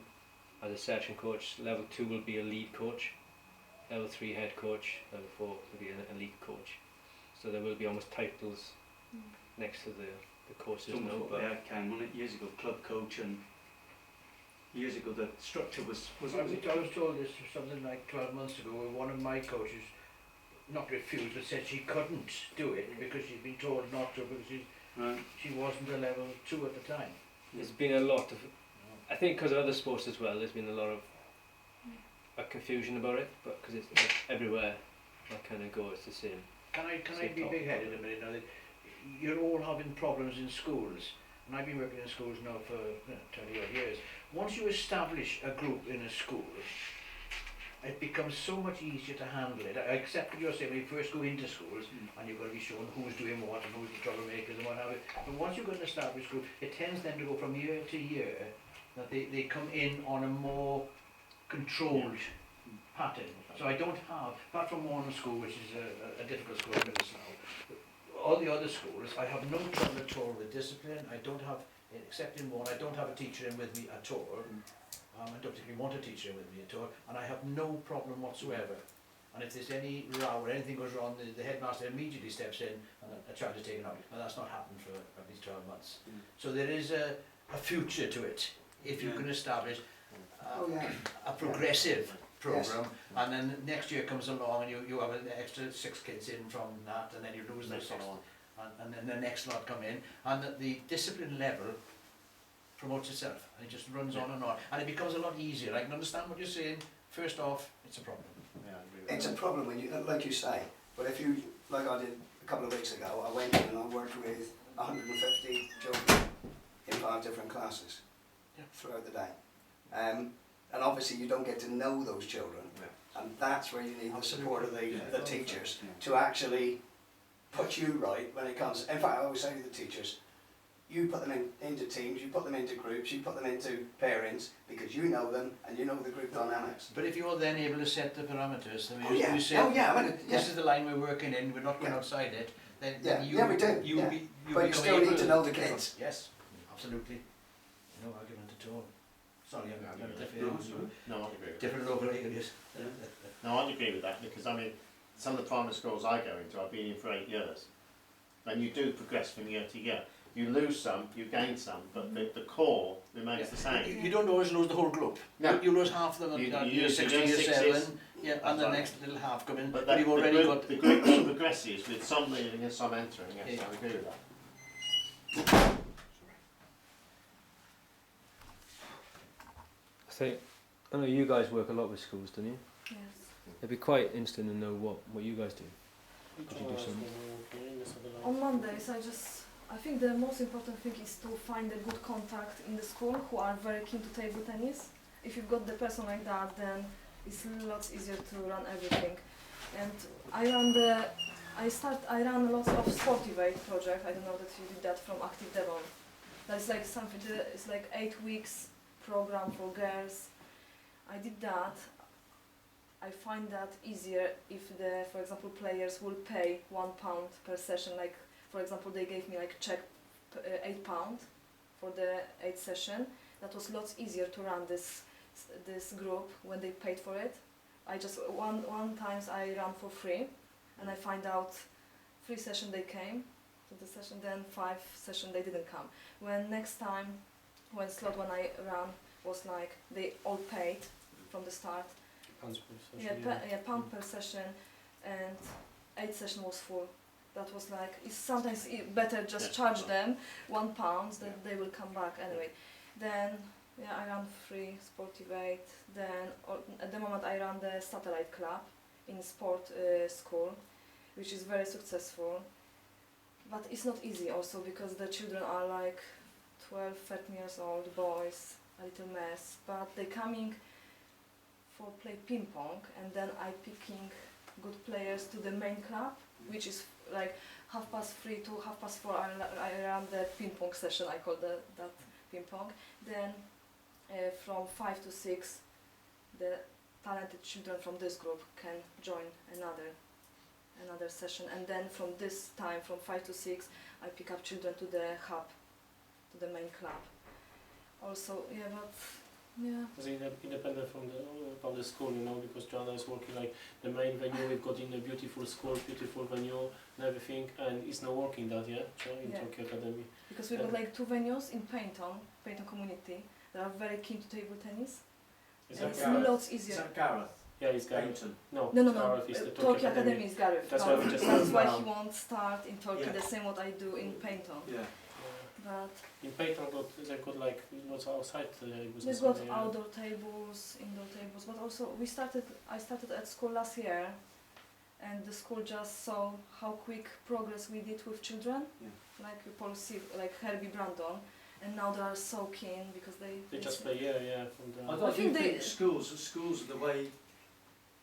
as a session coach. Level 2 will be a lead coach, level 3 head coach, level 4 will be a lead coach. So there will be almost titles next to the courses It's almost now, what but they had, Ken, wasn't it? Years ago, club coach, and years ago the structure was I was told this something like 12 months ago, where one of my coaches not refused, but said she couldn't do it because she'd been told not to because she wasn't a level 2 at the time. There's been a lot of, I think because of other sports as well, there's been a lot of confusion about it, but because it's like, everywhere I kind of go, it's the same. Can I Same be talk. big-headed a minute now? That you're all having problems in schools, and I've been working in schools now for 20 odd years. Once you establish a group in a school, it becomes so much easier to handle it. I accept what you're saying when you first go into schools, and you've got to be shown who's doing what and who's the troublemakers and what have you. But once you've got an established group, it tends then to go from year to year that they come in on a more controlled pattern. So I don't have, apart from one school which is a difficult school in Middlesbrough, all the other schools I have no trouble at all with discipline. I don't have, except in one, I don't have a teacher in with me at all. I don't particularly want a teacher in with me at all, and I have no problem whatsoever. And if there's any row or anything goes wrong, the headmaster immediately steps in and a child is taken out. And that's not happened for at least 12 months. So there is a future to it if you can establish a progressive program, and then next year comes along and you have an extra 6 kids in from that, and then you lose those 6, and then the next lot come in, and the discipline level promotes itself, and it just runs on, and it becomes a lot easier. I can understand what you're saying. First off, it's a problem. Yeah, I agree with It's a that. problem when you, like you say, but if you, like I did a couple of weeks ago, I went in and I worked with 150 children in 5 different classes throughout the day. And obviously you don't get to know those children, and that's where you need the support of the teachers to actually put you right when it comes. In fact, I always say to the teachers, you put them into teams, you put them into groups, you put them into pairings, because you know them and you know the group dynamics. But if you're then able to set the parameters, then Oh you say, yeah, this is the line we're working in, we're not going outside it, then you we do. you But you become still able need to know the kids. Yes, absolutely. No argument at all. Sorry, I'm No, different, No, I'd agree with that. different local areas. No, I'd agree with that, because I mean, some of the primary schools I go into, I've been in for 8 years, and you do progress from year to year. You lose some, you gain some, but the core remains the same. You don't always lose the whole group. No. You lose half of them You at use year 6 the to year sixes. 7, and the That's right. next little half come in, But but that, you've already got... the group that progresses with some leaving and some entering, yes, I agree with that. I think, I know you guys work a lot with schools, don't you? Yes. It'd be quite interesting to know what you guys do. Could you do some? On Mondays, I think the most important thing is to find a good contact in the school who are very keen to table tennis. If you've got the person like that, then it's lots easier to run everything. And I ran lots of Sportivate project. I don't know that you did that from Active Devon. That's like something. It's like 8 weeks program for girls. I did that. I find that easier if for example, players will pay £1 per session. Like, for example, they gave me like check £8 for the 8th session. That was lots easier to run this group when they paid for it. I just one times I ran for free, and I find out 3 session they came to the session, then 5 session they didn't come. When next time, when I ran was like they all paid from the start. £1 per session, and 8 session was full. That was like, it's sometimes better just charge them £1 that they will come back anyway. Then I ran free Sportivate. Then at the moment I run the satellite club in sport school, which is very successful. But it's not easy also because the children are like 12, 13 years old, boys, a little mess, but they coming for play ping pong, and then I picking good players to the main club, which is like 3:30 to 4:30. I run the ping pong session. I call that ping pong. Then from 5 to 6, the talented children from this group can join another session, and then from this time, from 5 to 6, I pick up children to the hub, to the main club. Also, It's independent from the school, you know, because Joanna is working like the main venue. We've got in a beautiful school, beautiful venue, and everything, and it's not working that in Tokyo Academy. Because we've got like 2 venues in Payton community that are very keen to table tennis. Is And that it's Gareth? lots easier. Is that Gareth? Yeah, it's Gareth. Paynton. No, No, Gareth is the Turkey Academy is Gareth. That's but why we just that's moved why down. he won't start in Turkey Yeah. the same what I do in Paynton. Yeah. But In Peyton, they've got like lots outside. they've got outdoor tables, indoor tables, but also I started at school last year, and the school just saw how quick progress we did with children, Yeah. like Paul C, like Herbie Brandon, and now they are so keen because They just see- play, from the. I I think think they- schools are the way,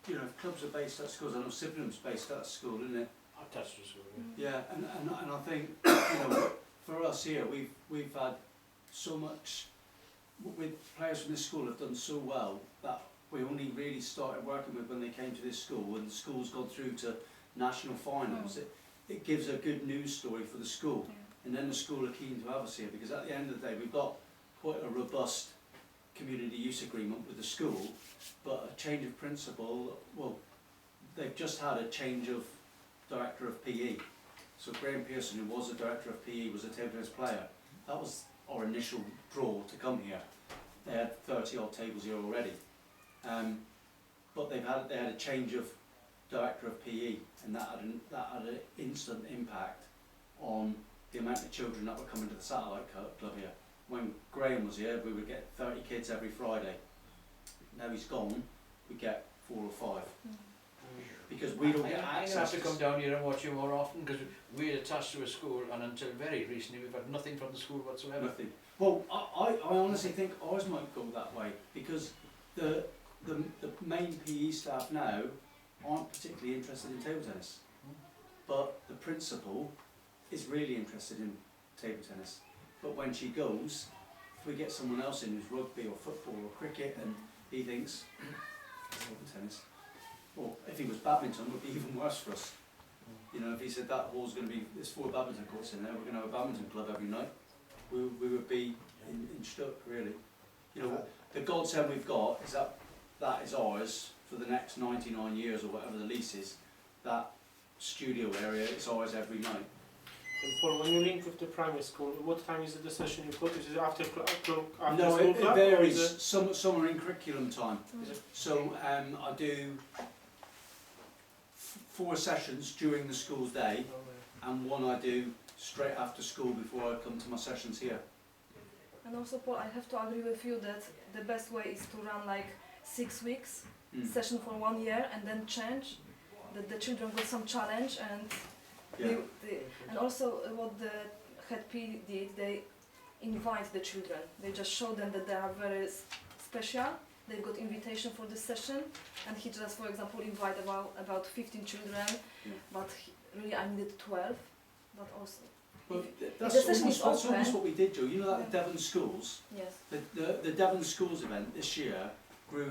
you know, if clubs are based at schools. I know Sydenham's based at a school, isn't it? Attached to school. Yeah, and I think, you know, for us here, we've had so much, with players from this school have done so well that we only really started working with when they came to this school, when the school's gone through to national finals. It gives a good news story for the school, and then the school are keen to have us here, because at the end of the day we've got quite a robust community use agreement with the school, but a change of principle, well, they've just had a change of director of PE. So Graham Pearson, who was the director of PE, was a table tennis player. That was our initial draw to come here. They had 30 odd tables here already. But they had a change of director of PE, and that had an instant impact on the amount of children that were coming to the satellite club here. When Graham was here, we would get 30 kids every Friday. Now he's gone, we get 4 or 5. Because we don't get I access. have to come down here and watch you more often, because we're attached to a school, and until very recently we've had nothing from the school whatsoever. Nothing. Well, I honestly think ours might go that way, because the main PE staff now aren't particularly interested in table tennis, but the principal is really interested in table tennis. But when she goes, if we get someone else in who's rugby or football or cricket, and he thinks table tennis, or if he was badminton, it would be even worse for us. You know, if he said that hall's going to be, there's 4 badminton courts in there, we're going to have a badminton club every night, we would be in stuck, really. You know, the godsend we've got is that is ours for the next 99 years or whatever the lease is. That studio area is ours every night. And Paul, when you link with the primary school, what time is it the session you've got? Is it after No, school it club? varies. Or is it, Some are in curriculum time. is it So I do 4 sessions during the school's day, and 1 I do straight after school before I come to my sessions here. And also, Paul, I have to agree with you that the best way is to run like 6 weeks session for 1 year and then change. That the children got some challenge, and Yeah. and also what the head P did, they invite the children. They just show them that they are very special. They've got invitation for this session, and he just, for example, invite about 15 children, but really I needed 12. But also, Well, the that's session is almost open. what we did, Joe. You know that Devon Schools? yes. The Devon Schools event this year grew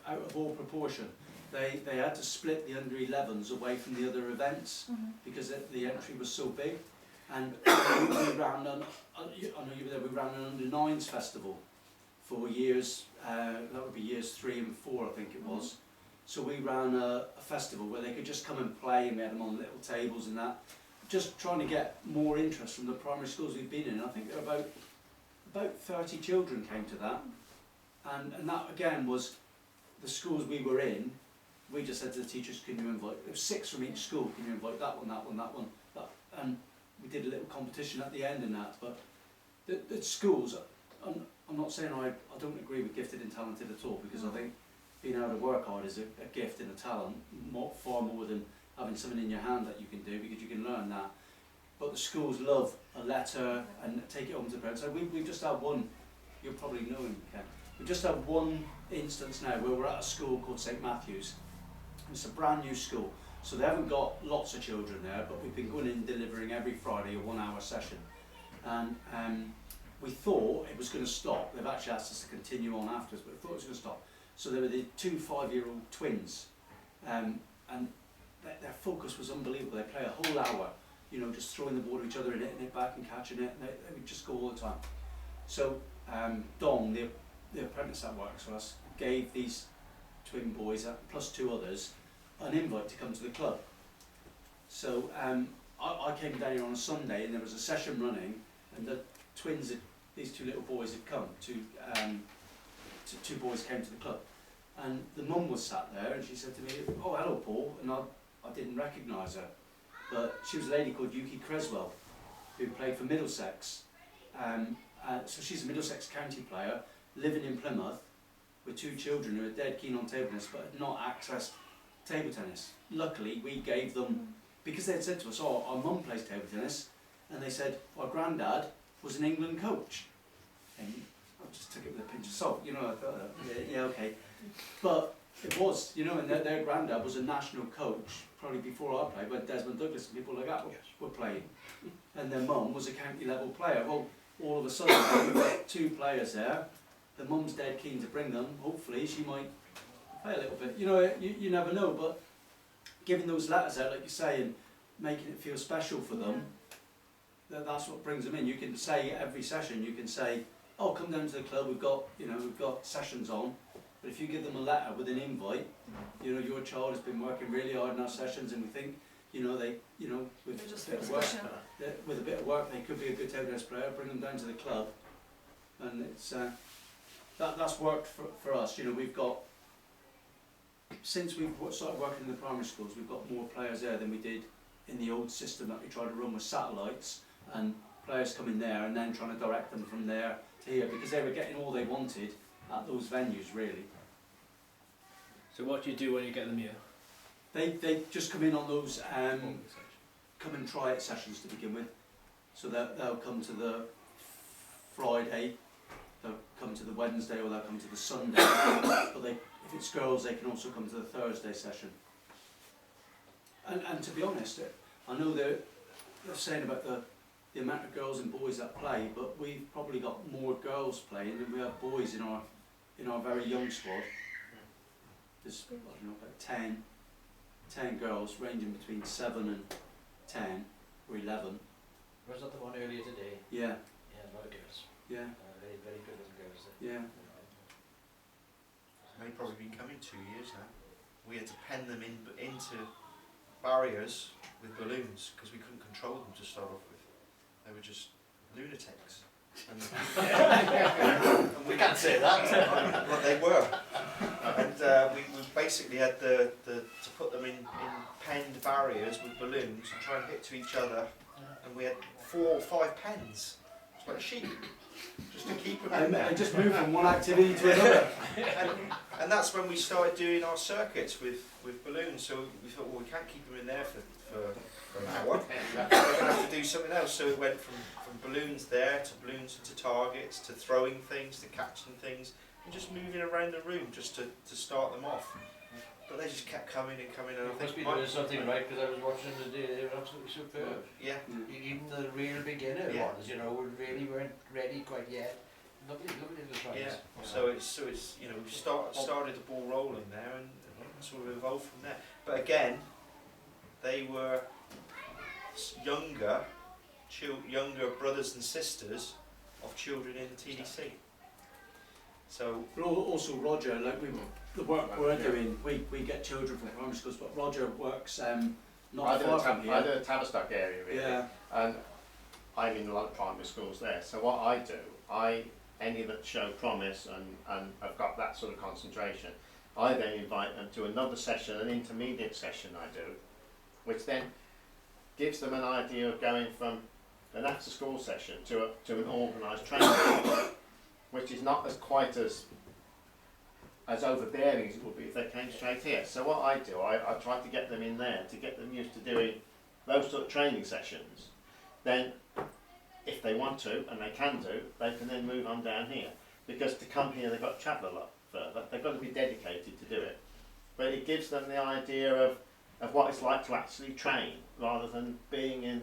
out of all proportion. They had to split the under 11s away from the other events because the entry was so big, and we ran I know you were there. We ran an under 9s festival for years. That would be years 3 and 4, I think it was. So we ran a festival where they could just come and play, and we had them on little tables and that. Just trying to get more interest from the primary schools we've been in. And I think there were about 30 children came to that, and that again was the schools we were in. We just said to the teachers, can you invite, there were 6 from each school, can you invite that one, that one, that one, and we did a little competition at the end in that. But the schools, I'm not saying I don't agree with gifted and talented at all, because I think being able to work hard is a gift and a talent, far more than having something in your hand that you can do, because you can learn that. But the schools love a letter and take it home to the parents. So we've just had one, you'll probably know him, Ken. We've just had one instance now where we're at a school called St Matthew's. It's a brand new school, so they haven't got lots of children there, but we've been going in and delivering every Friday a 1-hour session. And we thought it was going to stop. They've actually asked us to continue on afterwards, but we thought it was going to stop. So there were the 2 5-year-old twins, and their focus was unbelievable. They play a whole hour, you know, just throwing the ball at each other and hitting it back and catching it, and they would just go all the time. So Dong, the apprentice that works for us, gave these twin boys, plus 2 others, an invite to come to the club. So I came down here on a Sunday, and there was a session running, and the twins, these 2 little boys had come, 2 boys came to the club, and the mum was sat there, and she said to me, "Oh, hello, Paul," and I didn't recognise her, but she was a lady called Yuki Creswell, who played for Middlesex. So she's a Middlesex county player, living in Plymouth, with 2 children who are dead keen on table tennis, but had not accessed table tennis. Luckily, we gave them, because they had said to us, "Oh, our mum plays table tennis," and they said, "Our granddad was an England coach." And I just took it with a pinch of salt, you know, I thought, yeah, okay. But it was, you know, and their granddad was a national coach, probably before I played, when Desmond Douglas and people like that were playing. And their mum was a county level player. Well, all of a sudden, we've got 2 players there. The mum's dead keen to bring them. Hopefully, she might play a little bit. You know, you never know, but giving those letters out, like you say, and making it feel special for them, that's what brings them in. You can say every session, you can say, "Oh, come down to the club, we've got sessions on." But if you give them a letter with an invite, you know, your child has been working really hard in our sessions, and we think, you know, with a bit of work, they could be a good table tennis player. Bring them down to the club, and it's that's worked for us. You know, we've got, since we've started working in the primary schools, we've got more players there than we did in the old system that we tried to run with satellites, and players coming there and then trying to direct them from there to here, because they were getting all they wanted at those venues, really. So what do you do when you get them here? They just come in on those come and try it sessions to begin with. So they'll come to the Friday, they'll come to the Wednesday, or they'll come to the Sunday. But if it's girls, they can also come to the Thursday session. And to be honest, I know they're saying about the amount of girls and boys that play, but we've probably got more girls playing than we have boys in our very young squad. There's, I don't know, about 10 girls ranging between 7 and 10 or 11. Was that the one earlier today? Yeah. Yeah, a lot of girls. Yeah. Very, very good little girls there. Yeah. They've probably been coming 2 years now. We had to pen them into barriers with balloons because we couldn't control them to start off with. They were just lunatics. And we can't say that. Well, they were. And we basically had to put them in penned barriers with balloons and try and hit to each other. And we had 4 or 5 pens. It's like sheep. Just to keep them in there. And just move from one activity to another. And that's when we started doing our circuits with balloons. So we thought, well, we can't keep them in there for an hour. We're going to have to do something else. So it went from balloons there to balloons into targets to throwing things to catching things and just moving around the room just to start them off. But they just kept coming and coming, and I must be think doing something right, because I was watching them today. They were absolutely superb. yeah. Even the real beginner Yeah. ones, you know, really weren't ready quite yet. Lovely little tries. Yeah. So it's you know, we started the ball rolling there, and sort of evolved from there. But again, they were younger brothers and sisters of children in the TDC. So But also Roger, like the work we're doing, we get children from primary schools, but Roger works not far from I here. do the Tavistock area really, Yeah. and I'm in a lot of primary schools there. So what I do, any that show promise and have got that sort of concentration, I then invite them to another session, an intermediate session I do, which then gives them an idea of going from an after school session to an organised training, which is not quite as overbearing as it would be if they came straight here. So what I do, I try to get them in there to get them used to doing those sort of training sessions. Then, if they want to, and they can do, they can then move on down here. Because to come here, they've got to travel a lot further. They've got to be dedicated to do it. But it gives them the idea of what it's like to actually train, rather than being in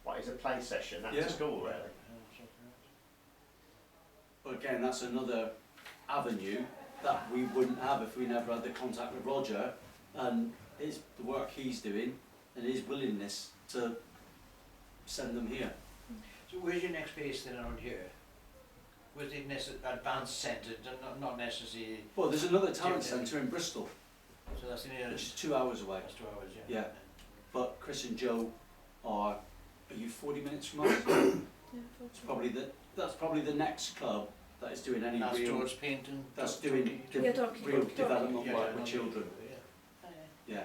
what is a play session after school, really. But again, that's another avenue that we wouldn't have if we never had the contact with Roger and the work he's doing and his willingness to send them here. So where's your next base then around here? Was it advanced centre, not necessarily? Well, there's another talent centre in Bristol, So that's in here. which is 2 hours away. That's 2 hours, yeah. Yeah. But Chris and Joe are you 40 minutes from us? Yeah, That's probably the next club that is doing any That's real, towards painting. that's doing Yeah, talking. real development work with not children. Yeah. Yeah,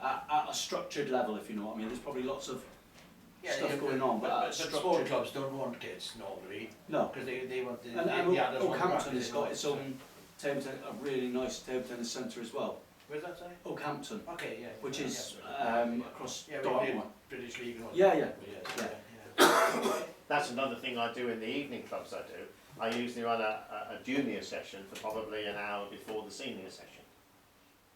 at a structured level, if you know what I mean. There's probably lots of Yeah, stuff yeah, going on, but at a but sport structured. clubs don't want kids normally, No, because they want the and the adults want Oakhampton practice, has they got want- its own table tennis, a really nice table tennis centre as well. Where's that, sorry? Oakhampton, Okay, yeah. which yeah, is yeah, across yeah, we Dartmoor. did British League and all Yeah, that. yeah. Yeah. That's another thing I do in the evening clubs I do. I usually run a junior session for probably an hour before the senior session.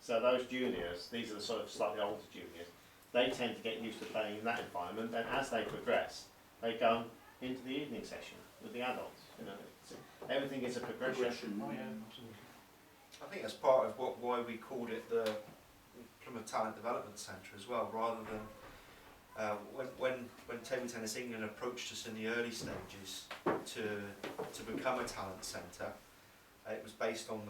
So those juniors, these are the sort of slightly older juniors, they tend to get used to playing in that environment, and as they progress, they go into the evening session with the adults. You know, everything is a progression. Oh, yeah, absolutely. I think that's part of why we called it the Plymouth Talent Development Centre as well, rather than when Table Tennis England approached us in the early stages to become a talent centre, it was based on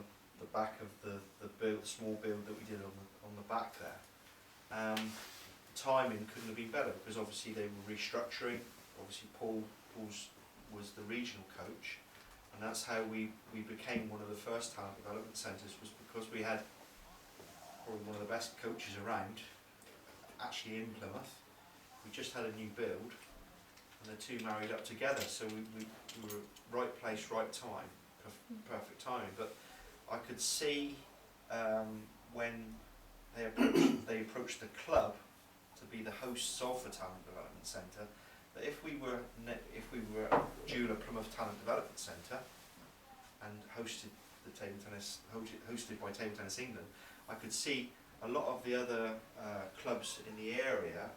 the back of the small build that we did on the back there. Timing couldn't have been better, because obviously they were restructuring. Obviously Paul's was the regional coach, and that's how we became one of the first talent development centres, was because we had probably one of the best coaches around actually in Plymouth. We just had a new build, and the two married up together, so we were right place, right time, perfect timing. But I could see when they approached the club to be the hosts of the Talent Development Centre, that if we were Joola Plymouth Talent Development Centre and hosted by Table Tennis England, I could see a lot of the other clubs in the area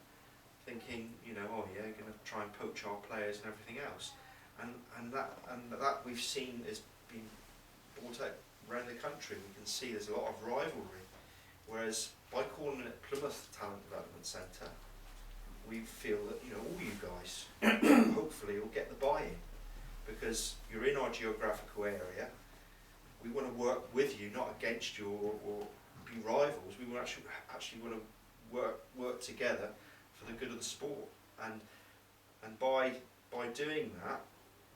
thinking, you know, oh yeah, going to try and poach our players and everything else, and that we've seen has been brought out around the country. We can see there's a lot of rivalry, whereas by calling it Plymouth Talent Development Centre, we feel that, you know, all you guys hopefully will get the buy-in, because you're in our geographical area. We want to work with you, not against you or be rivals. We will actually want to work together for the good of the sport, and by doing that,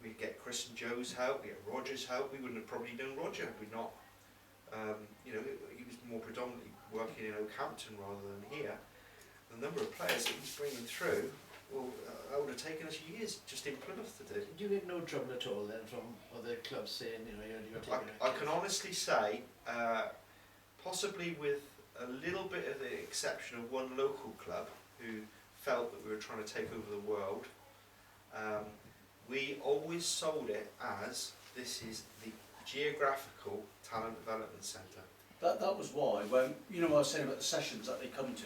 we get Chris and Joe's help, we get Roger's help. We wouldn't have probably done Roger had we not, you know, he was more predominantly working in Oakhampton rather than here. The number of players that he's bringing through, well, that would have taken us years just in Plymouth to do. Do you get no trouble at all then from other clubs saying, you know, you're taking I can honestly say, possibly with a little bit of the exception of one local club who felt that we were trying to take over the world, we always sold it as this is the geographical talent development centre. That was why, when, you know what I was saying about the sessions that they come to,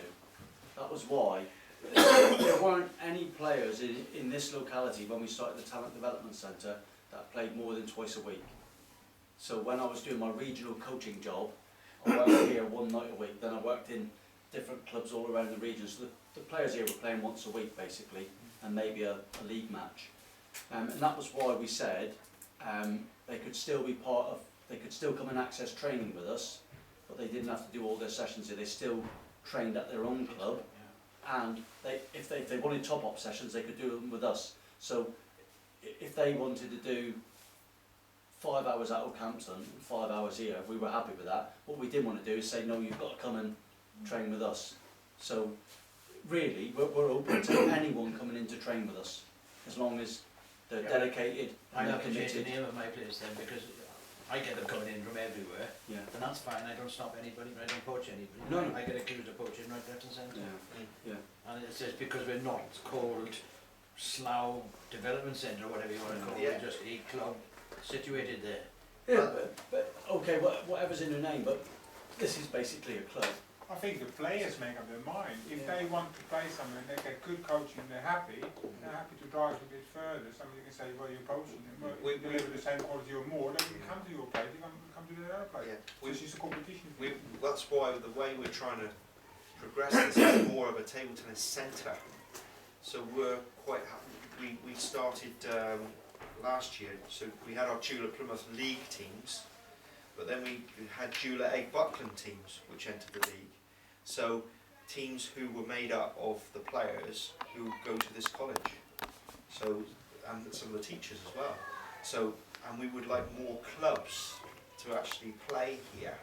that was why there weren't any players in this locality when we started the Talent Development Centre that played more than twice a week. So when I was doing my regional coaching job, I worked here one night a week, then I worked in different clubs all around the region. So the players here were playing once a week basically, and maybe a league match. And that was why we said they could still be they could still come and access training with us, but they didn't have to do all their sessions here. They still trained at their own club, and if they wanted top-up sessions, they could do them with us. So if they wanted to do 5 hours at Oakhampton and 5 hours here, we were happy with that. What we didn't want to do is say, no, you've got to come and train with us. So really, we're open to anyone coming in to train with us, as long as they're dedicated I and they're have to change the committed. name of my place then, because I get them coming in from everywhere, Yeah. and that's fine. I don't stop anybody, but I don't poach anybody. No. I get accused of poaching right, left and centre. Yeah. Yeah. And it's just because we're not called Slough Development Centre or whatever you want to call it, Yeah. we're just a club situated there. Yeah, but okay, whatever's in your name, but this is basically a club. I think the players make up their mind. If they want to play something and they get good coaching, they're happy to drive a bit further. Somebody can say, well, you're coaching them, well, you deliver the same quality or more, then you come to your place, you come to the other place. Yeah. It's just a competition. That's why the way we're trying to progress this is more of a table tennis centre. So we're quite happy. We started last year, so we had our Joola Plymouth League teams, but then we had Joola Egg Buckland teams which entered the league. So teams who were made up of the players who go to this college, so and some of the teachers as well. So, and we would like more clubs to actually play here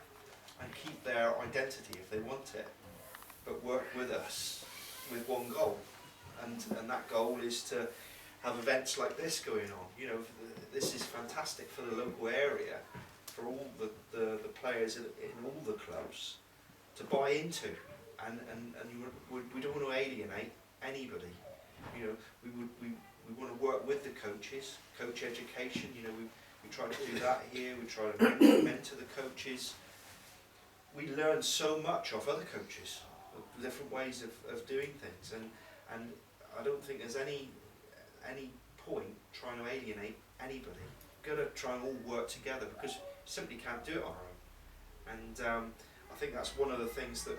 and keep their identity if they want it, but work with us with one goal. And that goal is to have events like this going on. You know, this is fantastic for the local area, for all the players in all the clubs to buy into. And we don't want to alienate anybody. You know, we want to work with the coaches, coach education. You know, we try to do that here. We try to mentor the coaches. We learn so much off other coaches, of different ways of doing things, and I don't think there's any point trying to alienate anybody. We've got to try and all work together, because we simply can't do it on our own. And I think that's one of the things that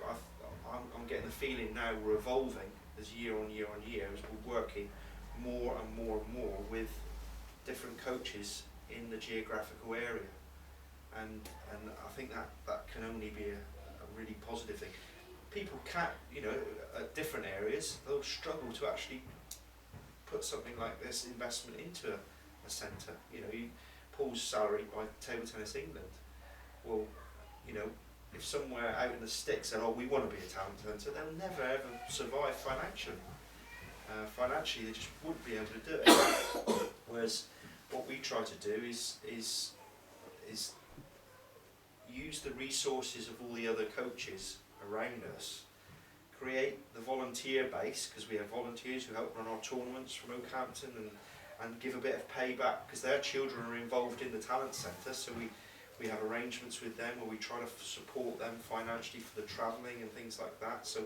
I'm getting the feeling now we're evolving as year on year on year, as we're working more and more and more with different coaches in the geographical area. And I think that can only be a really positive thing. People can't, you know, at different areas, they'll struggle to actually put something like this investment into a centre. You know, Paul's salaried by Table Tennis England. Well, you know, if somewhere out in the sticks said, oh, we want to be a talent centre, they'll never ever survive financially. Financially, they just wouldn't be able to do it. Whereas what we try to do is use the resources of all the other coaches around us, create the volunteer base, because we have volunteers who help run our tournaments from Oakhampton, and give a bit of payback, because their children are involved in the talent centre, so we have arrangements with them where we try to support them financially for the travelling and things like that. So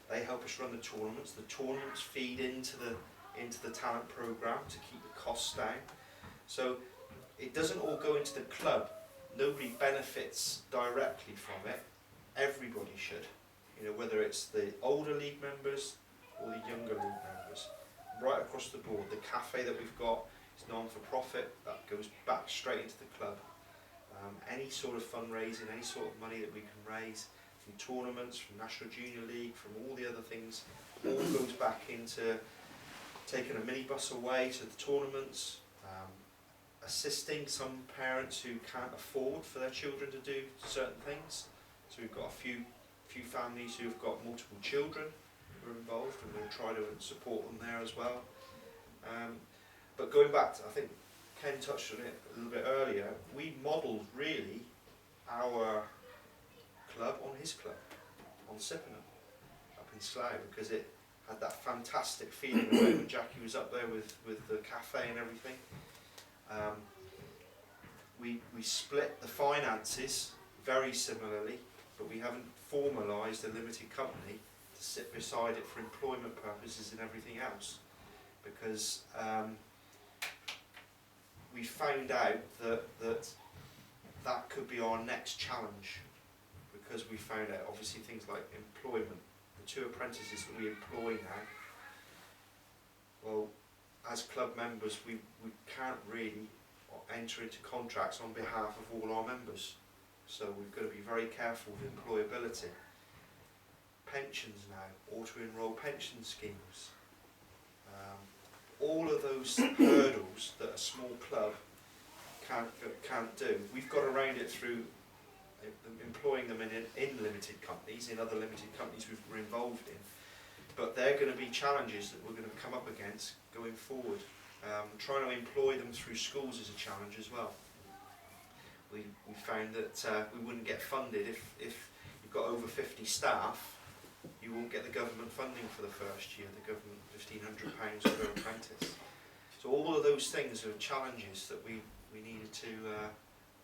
they help us run the tournaments. The tournaments feed into the talent programme to keep the costs down. So it doesn't all go into the club. Nobody benefits directly from it. Everybody should. You know, whether it's the older league members or the younger league members. Right across the board. The cafe that we've got is non-for-profit. That goes back straight into the club. Any sort of fundraising, any sort of money that we can raise from tournaments, from National Junior League, from all the other things, all goes back into taking a minibus away to the tournaments, assisting some parents who can't afford for their children to do certain things. So we've got a few families who've got multiple children who are involved, and we'll try to support them there as well. But going back to, I think Ken touched on it a little bit earlier, we modelled really our club on his club, on Sippenham, up in Slough, because it had that fantastic feeling when Jackie was up there with the cafe and everything. We split the finances very similarly, but we haven't formalised a limited company to sit beside it for employment purposes and everything else, because we found out that could be our next challenge, because we found out obviously things like employment. The 2 apprentices that we employ now, well, as club members we can't really enter into contracts on behalf of all our members, so we've got to be very careful with employability. Pensions now, auto-enroll pension schemes, all of those hurdles that a small club can't do. We've got around it through employing them in limited companies, in other limited companies we're involved in. But they're going to be challenges that we're going to come up against going forward. Trying to employ them through schools is a challenge as well. We found that we wouldn't get funded if you've got over 50 staff. You won't get the government funding for the first year, the government £1,500 per apprentice. So all of those things are challenges that we needed to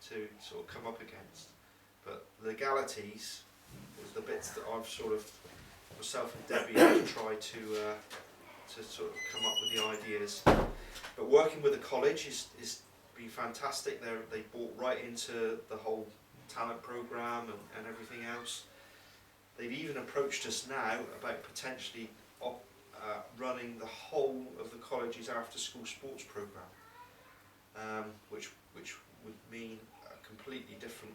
sort of come up against. But legalities was the bits that I've sort of, myself and Debbie, have tried to sort of come up with the ideas. But working with the college is been fantastic. They bought right into the whole talent programme and everything else. They've even approached us now about potentially running the whole of the college's after-school sports programme, which would mean a completely different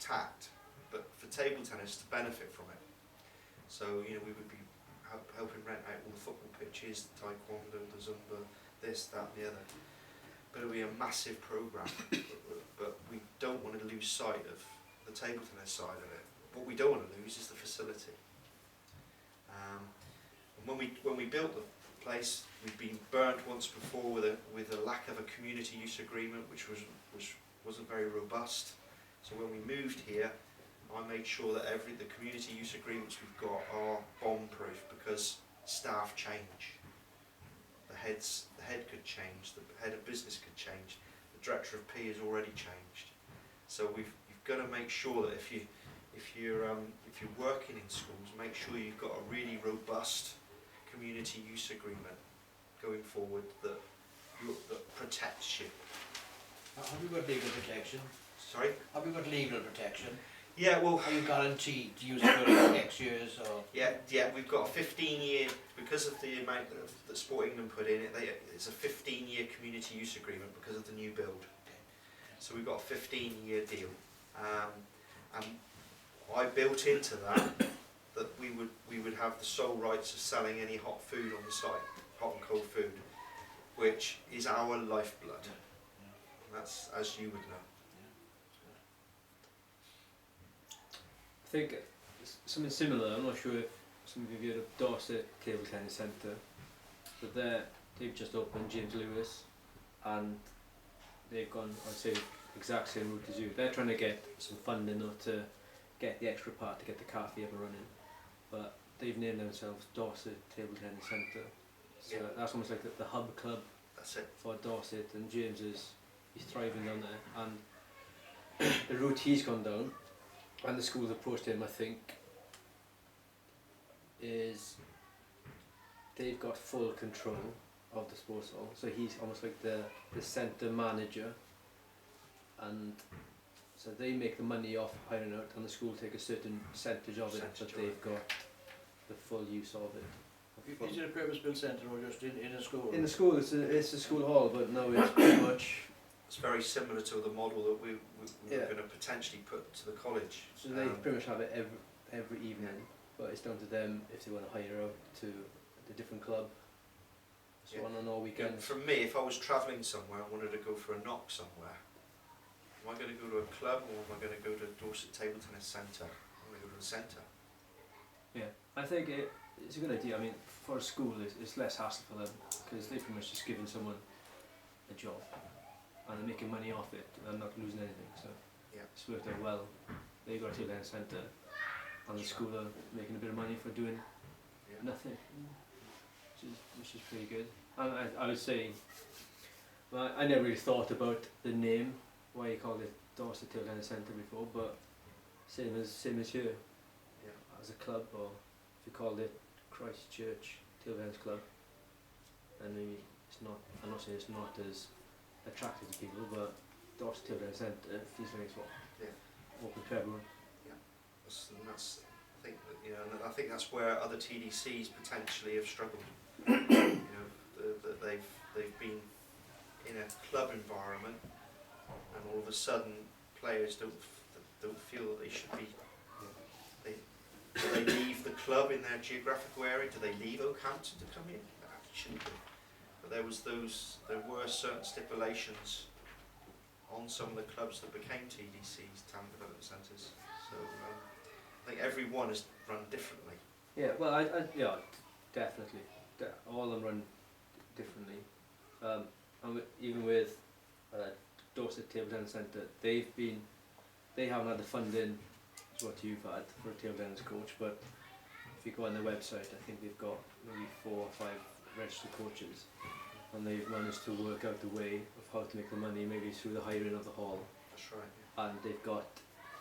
tact, but for table tennis to benefit from it. So, you know, we would be helping rent out all the football pitches, the taekwondo, the zumba, this, that and the other. going to be a massive programme, but we don't want to lose sight of the table tennis side of it. What we don't want to lose is the facility. And when we built the place, we'd been burnt once before with a lack of a community use agreement, which wasn't very robust. So when we moved here, I made sure that the community use agreements we've got are bomb-proof, because staff change. The head could change, the head of business could change, the director of P has already changed. So you've got to make sure that if you're working in schools, make sure you've got a really robust community use agreement going forward that protects you. Have you got legal protection? Sorry? Have you got legal protection? Yeah, well... Are you guaranteed to use it for X years or...? Yeah, we've got a 15-year, because of the amount that Sport England put in, it's a 15-year community use agreement because of the new build. So we've got a 15-year deal. And I built into that we would have the sole rights of selling any hot food on the site, hot and cold food, which is our lifeblood. And that's, as you would know. I think something similar, I'm not sure if some of you have heard of Dorset Table Tennis Centre, but they've just opened James Lewis, and they've gone, I'd say, exact same route as you. They're trying to get some funding to get the extra part to get the cafe up and running, but they've named themselves Dorset Table Tennis Centre. So that's almost like the hub club. That's it. For Dorset, and James he's thriving down there, and the route he's gone down, and the school's approached him, I think, is they've got full control of the sports hall, so he's almost like the centre manager, and so they make the money off hiring out, and the school take a certain percentage of it, but they've got the full use of it. Is it a purpose-built centre or just in a school? In the school, it's a school hall, but no, it's pretty much... It's very similar to the model that we were going to potentially put to the college. So they pretty much have it every evening, but it's down to them if they want to hire out to the different club. So on all weekends. For me, if I was travelling somewhere and wanted to go for a knock somewhere, am I going to go to a club or am I going to go to Dorset Table Tennis Centre? I'm going to go to the centre. Yeah, I think it's a good idea. I mean, for a school, it's less hassle for them because they're pretty much just giving someone a job and they're making money off it and not losing anything. So it's worked out well. They got a table tennis centre, and the school are making a bit of money for doing nothing, which is pretty good. And I would say, well, I never really thought about the name, why you called it Dorset Table Tennis Centre before, but same as here. As a club, or if you called it Christchurch Table Tennis Club, and maybe it's not, I'm not saying it's not as attractive to people, but Dorset Table Tennis Centre feels like it's open to everyone. I think that's where other TDCs potentially have struggled. That they've been in a club environment, and all of a sudden players don't feel that they should be. Do they leave the club in their geographical area? Do they leave Oakhampton to come in? No, they shouldn't do. But there were certain stipulations on some of the clubs that became TDCs, Town Development Centres. So I think every one is run differently. Yeah, well, definitely. All of them run differently. And even with Dorset Table Tennis Centre, they haven't had the funding as what you've had for a table tennis coach, but if you go on their website, I think they've got maybe 4 or 5 registered coaches, and they've managed to work out the way of how to make the money, maybe through the hiring of the hall. That's right. And they've got,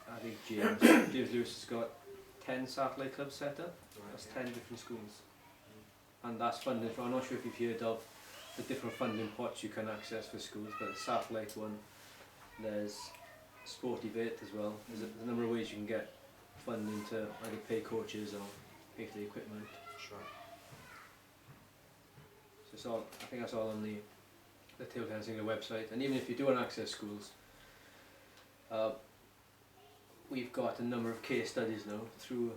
I think James Lewis has got 10 satellite clubs set up. That's 10 different schools, and that's funded for. I'm not sure if you've heard of the different funding pots you can access for schools, but the satellite one, there's Sportivate as well. There's a number of ways you can get funding to either pay coaches or pay for the equipment. That's right. So it's all, I think that's all on the table tennis website. And even if you do want to access schools, we've got a number of case studies now through.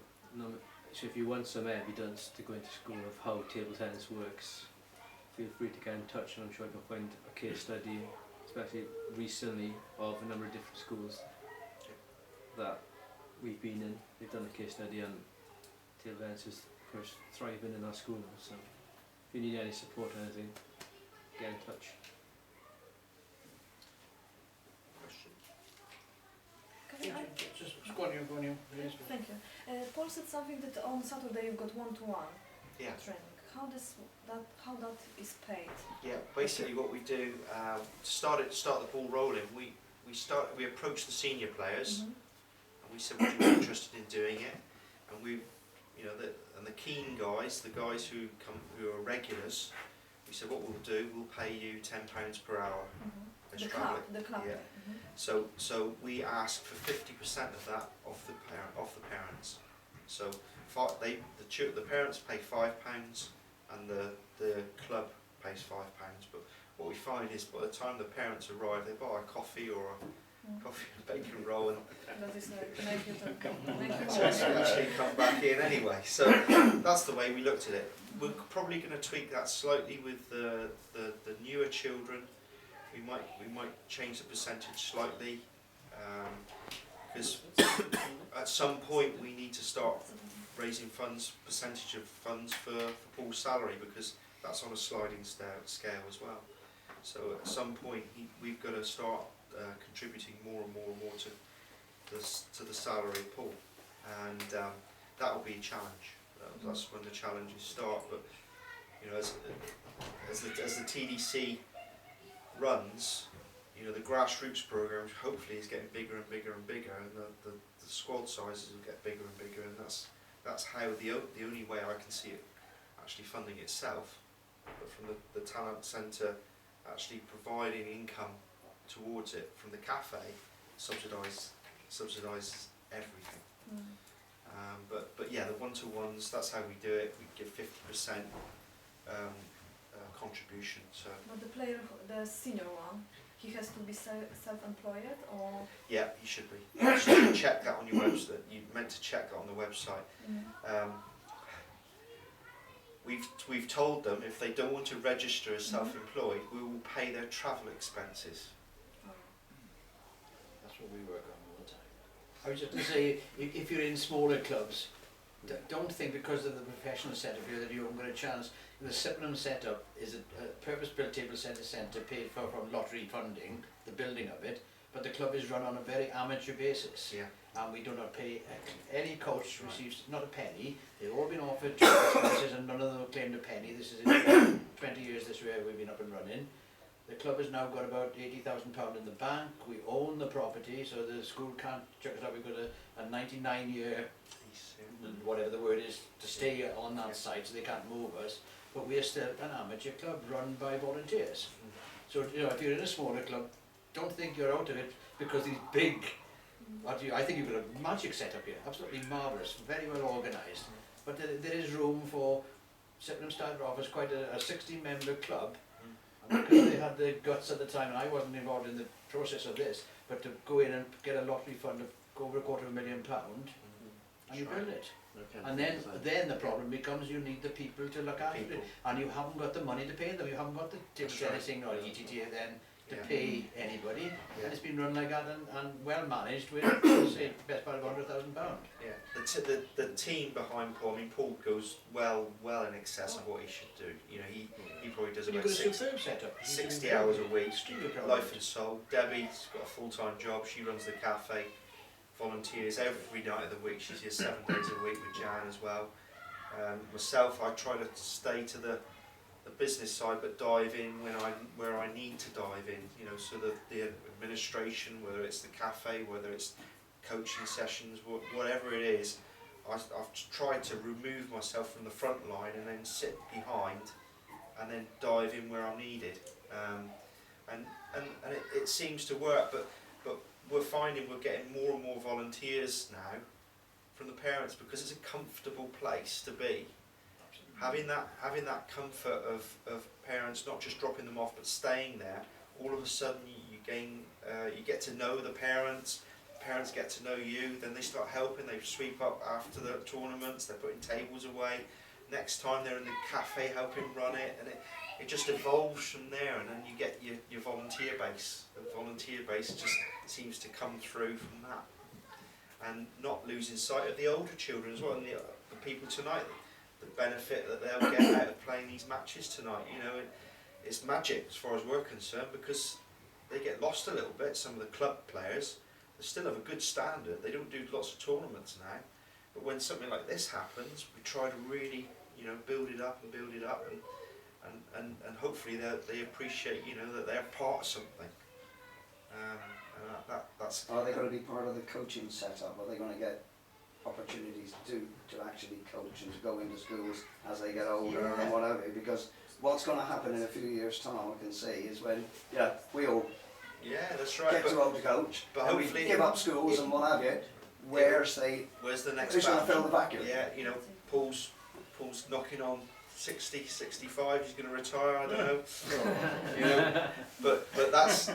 So if you want some evidence to go into school of how table tennis works, feel free to get in touch, and I'm sure I can find a case study especially recently, of a number of different schools that we've been in. They've done a case study on the events is thriving in our school. So if you need any support or anything, get in touch. Question? Can I, Just go on you. Please. thank you. Paul said something that on Saturday you've got one-to-one Yeah. training. How that is paid? Yeah, basically what we do to start the ball rolling, we approach the senior players and we said, would you be interested in doing it? And we, you know, the keen guys, the guys who are regulars, we said what we'll do, we'll pay you £10 per hour as The travelling. club. Yeah. So we ask for 50% of that off the parents. So the parents pay £5 and the club pays £5. But what we find is by the time the parents arrive, they buy a coffee or a coffee and bacon roll, and That is like make you actually come back in anyway. So that's the way we looked at it. We're probably going to tweak that slightly with the newer children. We might change the percentage slightly, because at some point we need to start raising percentage of funds for Paul's salary, because that's on a sliding scale as well. So at some point we've got to start contributing more and more to the salary of Paul, and that will be a challenge. That's when the challenges start. But you know, as the TDC runs, you know, the grassroots program hopefully is getting bigger and bigger and bigger, and the squad sizes will get bigger and bigger, and that's how the only way I can see it actually funding itself, but from the talent centre actually providing income towards it from the cafe subsidises everything. But yeah, the one-to-ones, that's how we do it. We give 50% contribution. So. But the player, the senior one, he has to be self-employed, or? Yeah, he should be. You should check that on your website. You meant to check that on the website. We've told them if they don't want to register as self-employed, we will pay their travel expenses. That's what we work on all the time. I was just going to say, if you're in smaller clubs, don't think because of the professional setup here that you haven't got a chance. The Sydenham setup is a purpose-built table centre paid for from lottery funding, the building of it, but the club is run on a very amateur basis. Yeah. And we do not pay, any coach receives not a penny. They've all been offered travel expenses and none of them have claimed a penny. This is in 20 years this way we've been up and running. The club has now got about £80,000 in the bank. We own the property, so the school can't check us out. We've got a 99-year, whatever the word is, to stay on that site, so they can't move us. But we are still an amateur club run by volunteers. So you know, if you're in a smaller club, don't think you're out of it because these big. I think you've got a magic setup here, absolutely marvellous, very well organised. But there is room for. Sydenham started off as quite a 60-member club. And because they had the guts at the time, and I wasn't involved in the process of this, but to go in and get a lottery fund of over £250,000, and you build it. Okay. And then the problem becomes you need the people to look after it, and you haven't got the money to pay them. You haven't got the table tennising or ETT then to pay anybody, and it's been run like that and well managed with say best part of £100,000. Yeah, the team behind Paul. I mean, Paul goes well in excess of what he should do. You know, he probably does about 60 hours a week, life and soul. Debbie's got a full-time job. She runs the cafe. Volunteers every night of the week. She's here 7 days a week with Jan as well. Myself, I try to stay to the business side, but dive in where I need to dive in. You know, so the administration, whether it's the cafe, whether it's coaching sessions, whatever it is, I've tried to remove myself from the front line and then sit behind, and then dive in where I'm needed. And it seems to work, but we're finding we're getting more and more volunteers now from the parents because it's a comfortable place to be. Having that comfort of parents not just dropping them off but staying there, all of a sudden you get to know the parents get to know you, then they start helping, they sweep up after the tournaments, they're putting tables away. Next time they're in the cafe helping run it, and it just evolves from there, and then you get your volunteer base. The volunteer base just seems to come through from that, and not losing sight of the older children as well, and the people tonight, the benefit that they'll get out of playing these matches tonight. You know, it's magic as far as we're concerned, because they get lost a little bit. Some of the club players, they still have a good standard. They don't do lots of tournaments now, but when something like this happens, we try to really, you know, build it up, and hopefully they appreciate, you know, that they're part of something. That's. Are they going to be part of the coaching setup? Are they going to get opportunities to actually coach and to go into schools as they get older and whatever? Because what's going to happen in a few years' time, I can see, is when we all that's right. get too old to coach, but and we hopefully give up schools and what have you. Where's the next who's going to batch? fill the vacuum? Yeah, you know, Paul's knocking on 60, 65. He's going to retire. I don't know. You know, but that's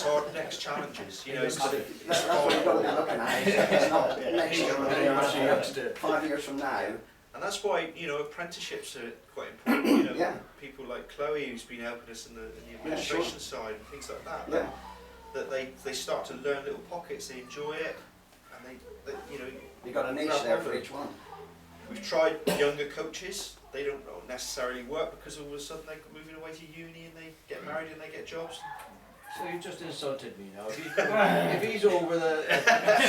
our next challenges. You know, that's what you've got to be looking at. It's not next year or the year after, 5 years from now. And that's why, you know, apprenticeships are quite important. You know, people like Chloe, who's been helping us in the administration side and things like that. That they start to learn little pockets. They enjoy it, and they you know. You've got a niche there for each one. We've tried younger coaches. They don't necessarily work, because all of a sudden they're moving away to uni and they get married and they get jobs. So you just insulted me now. If he's over the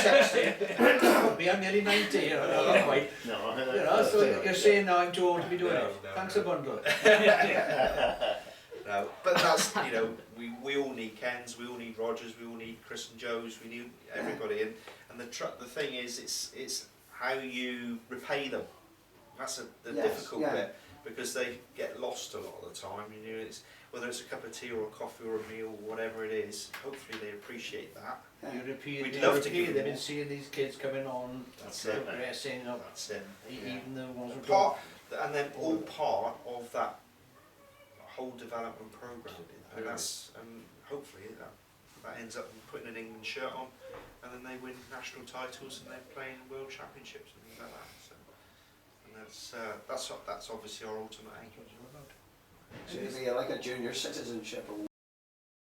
60, I'm nearly 90. You know, not quite. No, You know, so you're saying now I'm too old to be doing it. Thanks a bundle. No, but that's, you know, we all need Kens, we all need Rogers, we all need Chris and Joes, we need everybody, and the thing is, it's how you repay them. That's the difficult bit, because they get lost a lot of the time. You know, it's whether it's a cup of tea or a coffee or a meal, whatever it is. Hopefully they appreciate that. You repeat, We'd love to give they've them been more. seeing these kids coming on, progressing, That's it. even the ones who Part, and then all part of that whole development program, and that's hopefully that ends up putting an England shirt on, and then they win national titles and they're playing world championships and things like that. So, and that's obviously our ultimate aim. So it'd be like a junior citizenship award.